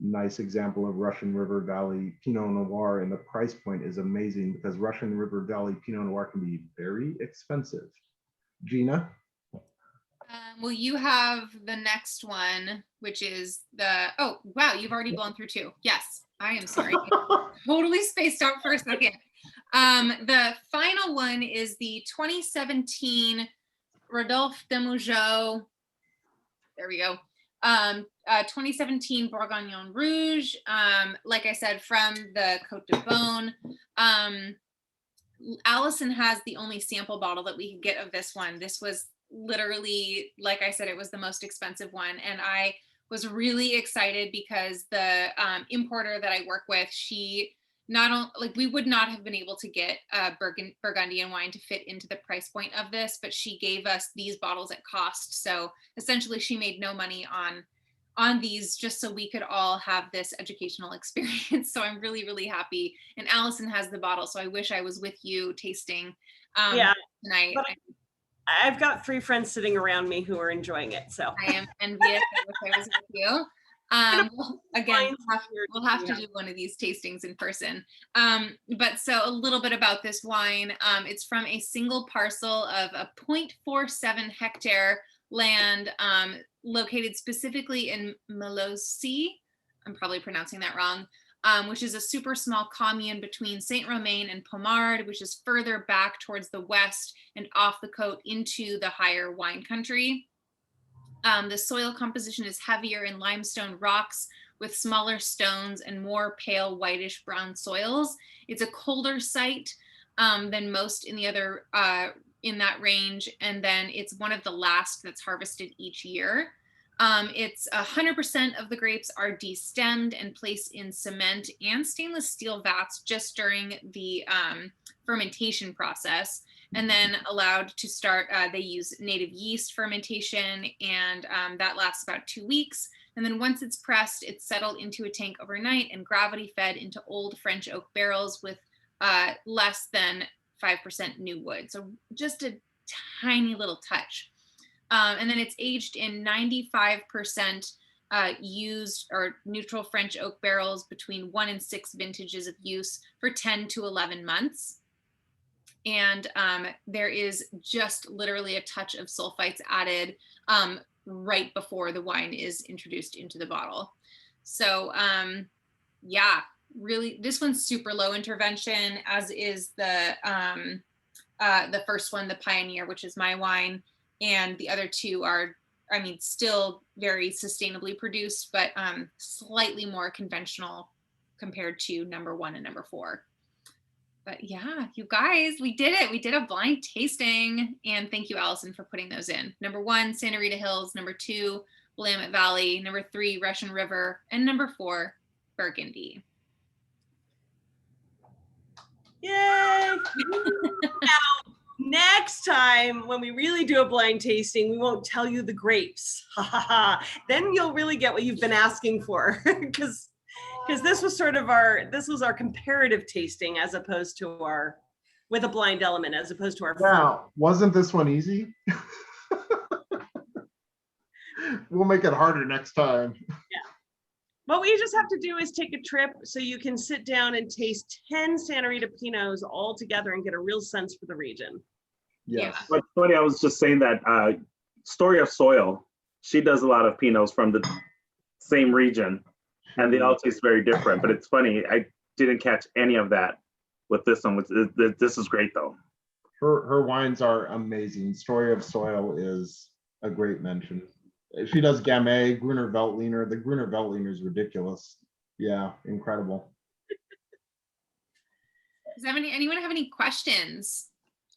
nice example of Russian River Valley Pinot Noir, and the price point is amazing because Russian River Valley Pinot Noir can be very expensive. Gina? Well, you have the next one, which is the, oh, wow, you've already blown through two. Yes, I am sorry. Totally spaced out for a second. The final one is the 2017 Rodolphe de Mougeot. There we go. 2017 Bourgogne Rouge. Like I said, from the Côte de Beaune. Allison has the only sample bottle that we could get of this one. This was literally, like I said, it was the most expensive one. And I was really excited because the importer that I work with, she not only, like, we would not have been able to get Burgundian wine to fit into the price point of this, but she gave us these bottles at cost. So essentially she made no money on these just so we could all have this educational experience. So I'm really, really happy. And Allison has the bottle, so I wish I was with you tasting tonight. I've got 3 friends sitting around me who are enjoying it, so I am envious. I wish I was with you. Again, we'll have to do one of these tastings in person. But so a little bit about this wine. It's from a single parcel of a 0.47 hectare land located specifically in Malossi. I'm probably pronouncing that wrong. Which is a super small commune between Saint-Romain and Pommard, which is further back towards the west and off the coast into the higher wine country. The soil composition is heavier in limestone rocks with smaller stones and more pale whitish brown soils. It's a colder site than most in the other in that range, and then it's one of the last that's harvested each year. It's 100% of the grapes are destemmed and placed in cement and stainless steel vats just during the fermentation process, and then allowed to start. They use native yeast fermentation, and that lasts about 2 weeks. And then once it's pressed, it's settled into a tank overnight and gravity fed into old French oak barrels with less than 5% new wood. So just a tiny little touch. And then it's aged in 95% used or neutral French oak barrels between 1 and 6 vintages of use for 10 to 11 months. And there is just literally a touch of sulfites added right before the wine is introduced into the bottle. So yeah, really, this one's super low intervention, as is the first one, the Pioneer, which is my wine. And the other two are, I mean, still very sustainably produced, but slightly more conventional compared to number 1 and number 4. But yeah, you guys, we did it. We did a blind tasting. And thank you, Allison, for putting those in. Number 1, Santa Rita Hills. Number 2, Willamette Valley. Number 3, Russian River. And number 4, Burgundy. Yay! Now, next time when we really do a blind tasting, we won't tell you the grapes. Ha ha ha. Then you'll really get what you've been asking for, because this was sort of our comparative tasting as opposed to our, with a blind element, as opposed to our. Wow, wasn't this one easy? We'll make it harder next time. Yeah. What we just have to do is take a trip so you can sit down and taste 10 Santa Rita Pinots all together and get a real sense for the region. Yes. But funny, I was just saying that Story of Soil, she does a lot of Pinots from the same region, and they all taste very different. But it's funny, I didn't catch any of that with this one. This is great though. Her wines are amazing. Story of Soil is a great mention. She does Gamay, Gruner Veltliner. The Gruner Veltliner is ridiculous. Yeah, incredible. Does anyone have any questions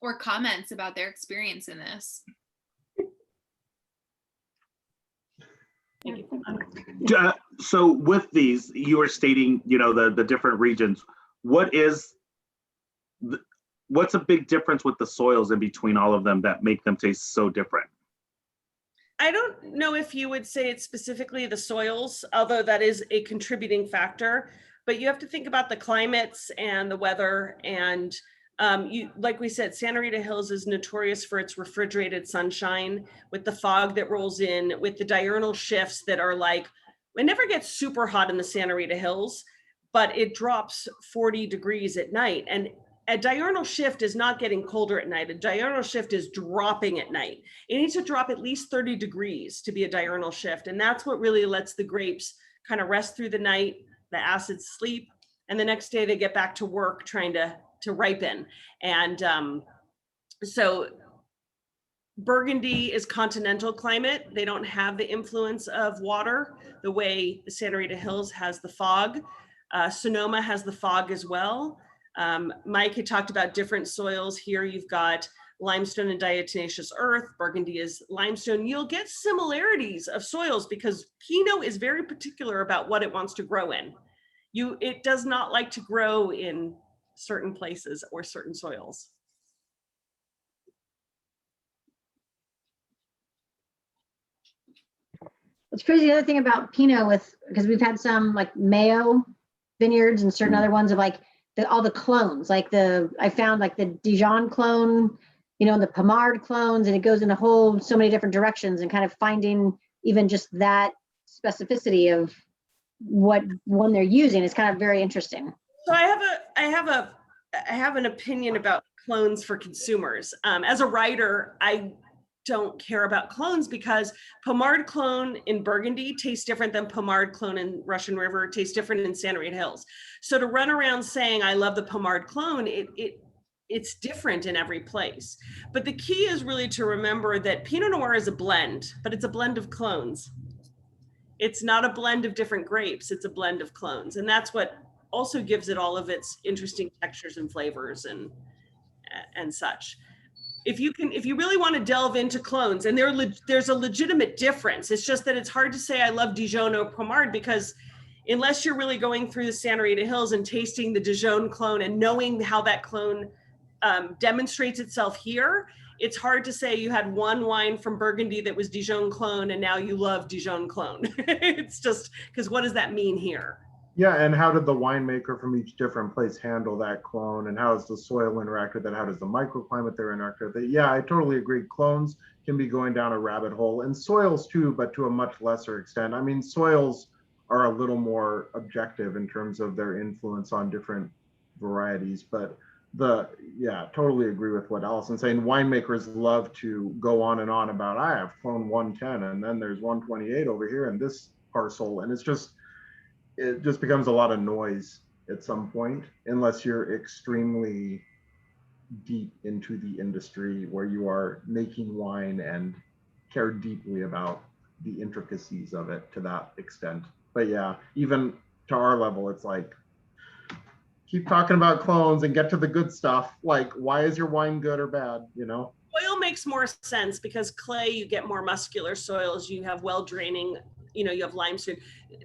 or comments about their experience in this? So with these, you were stating, you know, the different regions. What's a big difference with the soils in between all of them that make them taste so different? I don't know if you would say it's specifically the soils, although that is a contributing factor, but you have to think about the climates and the weather. And like we said, Santa Rita Hills is notorious for its refrigerated sunshine, with the fog that rolls in, with the diurnal shifts that are like, it never gets super hot in the Santa Rita Hills, but it drops 40 degrees at night. And a diurnal shift is not getting colder at night. A diurnal shift is dropping at night. It needs to drop at least 30 degrees to be a diurnal shift. And that's what really lets the grapes kind of rest through the night, the acids sleep, and the next day they get back to work trying to ripen. And so Burgundy is continental climate. They don't have the influence of water the way the Santa Rita Hills has the fog. Sonoma has the fog as well. Mike had talked about different soils. Here you've got limestone and diatomaceous earth. Burgundy is limestone. You'll get similarities of soils because Pinot is very particular about what it wants to grow in. It does not like to grow in certain places or certain soils. It's crazy. The other thing about Pinot because we've had some like Mayo vineyards and certain other ones of like all the clones, like I found like the Dijon clone, you know, the Pommard clones, and it goes in so many different directions, and kind of finding even just that specificity of what one they're using is kind of very interesting. So I have an opinion about clones for consumers. As a writer, I don't care about clones because Pommard clone in Burgundy tastes different than Pommard clone in Russian River, tastes different in Santa Rita Hills. So to run around saying I love the Pommard clone, it's different in every place. But the key is really to remember that Pinot Noir is a blend, but it's a blend of clones. It's not a blend of different grapes, it's a blend of clones. And that's what also gives it all of its interesting textures and flavors and such. if you really want to delve into clones, and there's a legitimate difference. It's just that it's hard to say I love Dijon or Pommard, because unless you're really going through the Santa Rita Hills and tasting the Dijon clone and knowing how that clone demonstrates itself here, it's hard to say you had one wine from Burgundy that was Dijon clone and now you love Dijon clone. It's just because what does that mean here? Yeah, and how did the winemaker from each different place handle that clone, and how does the soil interact with it? How does the microclimate there interact with it? Yeah, I totally agree. Clones can be going down a rabbit hole, and soils too, but to a much lesser extent. I mean, soils are a little more objective in terms of their influence on different varieties, but totally agree with what Allison's saying. Winemakers love to go on and on about, I have clone 110 and then there's 128 over here in this parcel, and it just becomes a lot of noise at some point, unless you're extremely deep into the industry where you are making wine and care deeply about the intricacies of it to that extent. But yeah, even to our level, it's like, keep talking about clones and get to the good stuff. Like, why is your wine good or bad, you know? Soil makes more sense because clay, you get more muscular soils, you have well draining, you have limestone.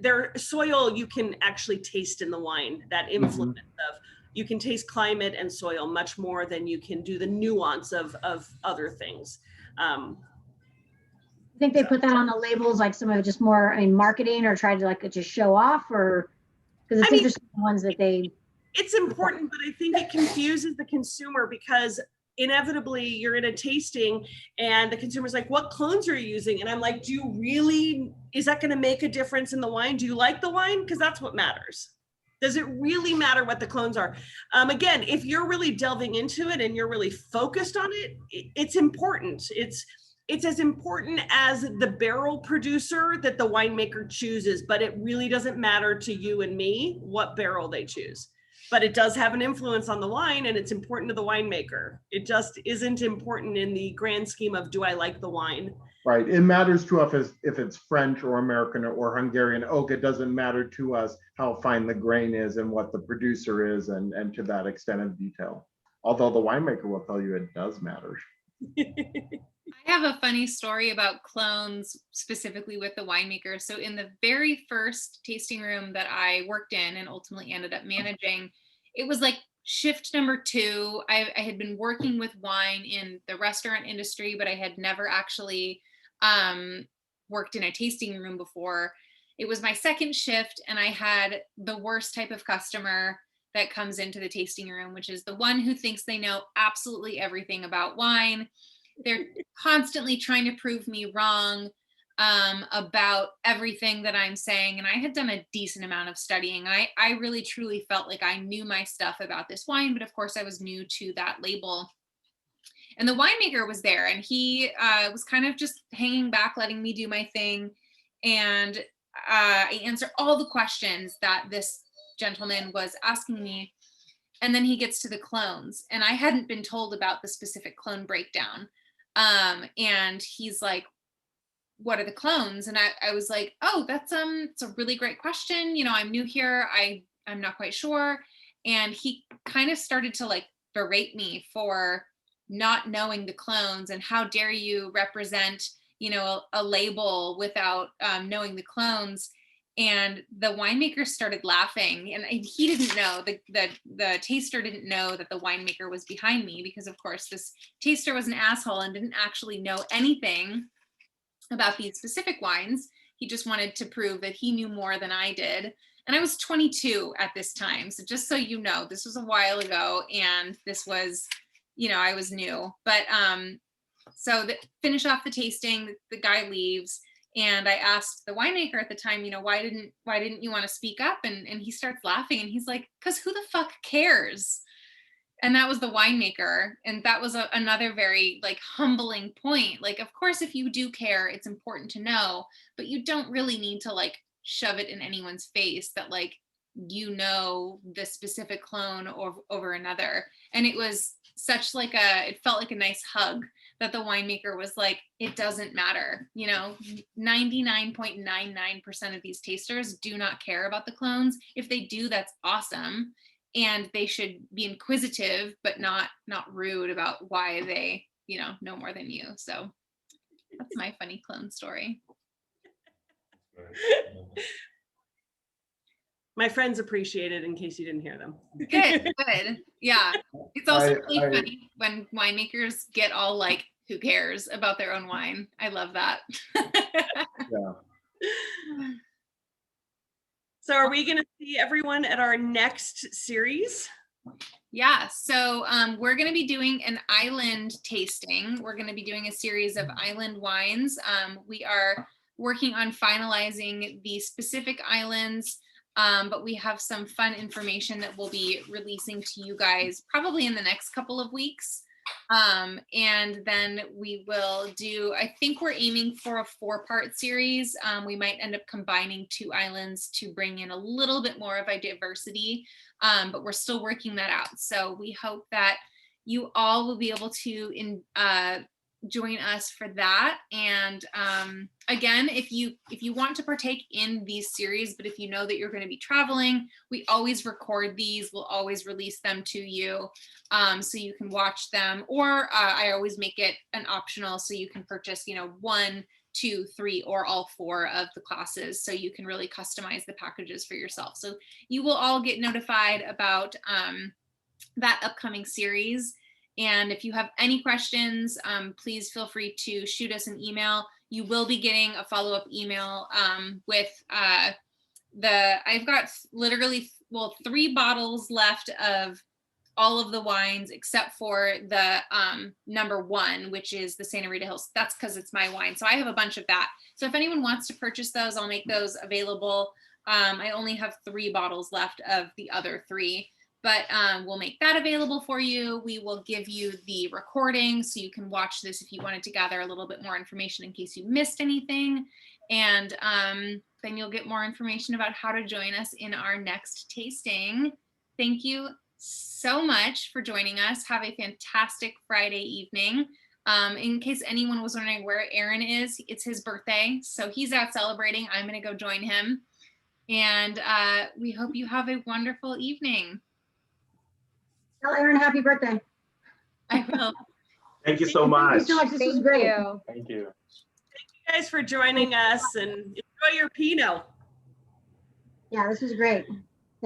Their soil you can actually taste in the wine, that influence of, you can taste climate and soil much more than you can do the nuance of other things. I think they put that on the labels, like some of it just more, marketing, or tried to like just show off, or because it's interesting the ones that they. It's important, but I think it confuses the consumer, because inevitably you're in a tasting and the consumer's like, what clones are you using? And I'm like, is that going to make a difference in the wine? Do you like the wine? Because that's what matters. Does it really matter what the clones are? Again, if you're really delving into it and you're really focused on it, it's important. It's as important as the barrel producer that the winemaker chooses, but it really doesn't matter to you and me what barrel they choose. But it does have an influence on the wine, and it's important to the winemaker. It just isn't important in the grand scheme of, do I like the wine? Right. It matters to us if it's French or American or Hungarian oak. It doesn't matter to us how fine the grain is and what the producer is, and to that extent of detail. Although the winemaker will tell you it does matter. I have a funny story about clones, specifically with the winemaker. So in the very first tasting room that I worked in and ultimately ended up managing, it was like shift number 2. I had been working with wine in the restaurant industry, but I had never actually worked in a tasting room before. It was my second shift, and I had the worst type of customer that comes into the tasting room, which is the one who thinks they know absolutely everything about wine. They're constantly trying to prove me wrong about everything that I'm saying. And I had done a decent amount of studying. I really truly felt like I knew my stuff about this wine, but of course I was new to that label. And the winemaker was there, and he was kind of just hanging back, letting me do my thing. And I answered all the questions that this gentleman was asking me. And then he gets to the clones, and I hadn't been told about the specific clone breakdown. And he's like, what are the clones? And I was like, oh, it's a really great question. I'm new here. I'm not quite sure. And he kind of started to like berate me for not knowing the clones, and how dare you represent, a label without knowing the clones. And the winemaker started laughing, and he didn't know, the taster didn't know that the winemaker was behind me, because of course this taster was an asshole and didn't actually know anything about these specific wines. He just wanted to prove that he knew more than I did. And I was 22 at this time. So just so you know, this was a while ago, and this was, I was new. But so finish off the tasting, the guy leaves. And I asked the winemaker at the time, why didn't you want to speak up? And he starts laughing, and he's like, because who the fuck cares? And that was the winemaker. And that was another very like humbling point. Like, of course, if you do care, it's important to know, but you don't really need to like shove it in anyone's face that like, this specific clone over another. And it was such like it felt like a nice hug that the winemaker was like, it doesn't matter. 99.99% of these tasters do not care about the clones. If they do, that's awesome. And they should be inquisitive, but not rude about why they, know more than you. So that's my funny clone story. My friends appreciate it in case you didn't hear them. Good, good. Yeah. It's also really I- funny when winemakers get all like, who cares about their own wine. I love that. Yeah. So are we going to see everyone at our next series? Yeah, so we're going to be doing an island tasting. We're going to be doing a series of island wines. We are working on finalizing the specific islands, but we have some fun information that we'll be releasing to you guys probably in the next couple of weeks. And then we will do, I think we're aiming for a 4-part series. We might end up combining 2 islands to bring in a little bit more of a diversity, but we're still working that out. So we hope that you all will be able to join us for that. And again, if you want to partake in these series, but if you know that you're going to be traveling, we always record these. We'll always release them to you, so you can watch them. Or I always make it an optional, so you can purchase 1, 2, 3, or all 4 of the classes, so you can really customize the packages for yourself. So you will all get notified about that upcoming series. And if you have any questions, please feel free to shoot us an email. You will be getting a follow-up email with I've got literally 3 bottles left of all of the wines except for the number 1, which is the Santa Rita Hills. That's because it's my wine. So I have a bunch of that. So if anyone wants to purchase those, I'll make those available. I only have 3 bottles left of the other 3. But we'll make that available for you. We will give you the recording so you can watch this if you wanted to gather a little bit more information in case you missed anything. And then you'll get more information about how to join us in our next tasting. Thank you so much for joining us. Have a fantastic Friday evening. In case anyone was wondering where Aaron is, it's his birthday. So he's out celebrating. I'm going to go join him. And we hope you have a wonderful evening. Tell Aaron happy birthday. I will. Thank you so much. Thank you so much. This was Thank great. you. Thank you. Thank you guys for joining us, and enjoy your Pinot. Yeah, this was great.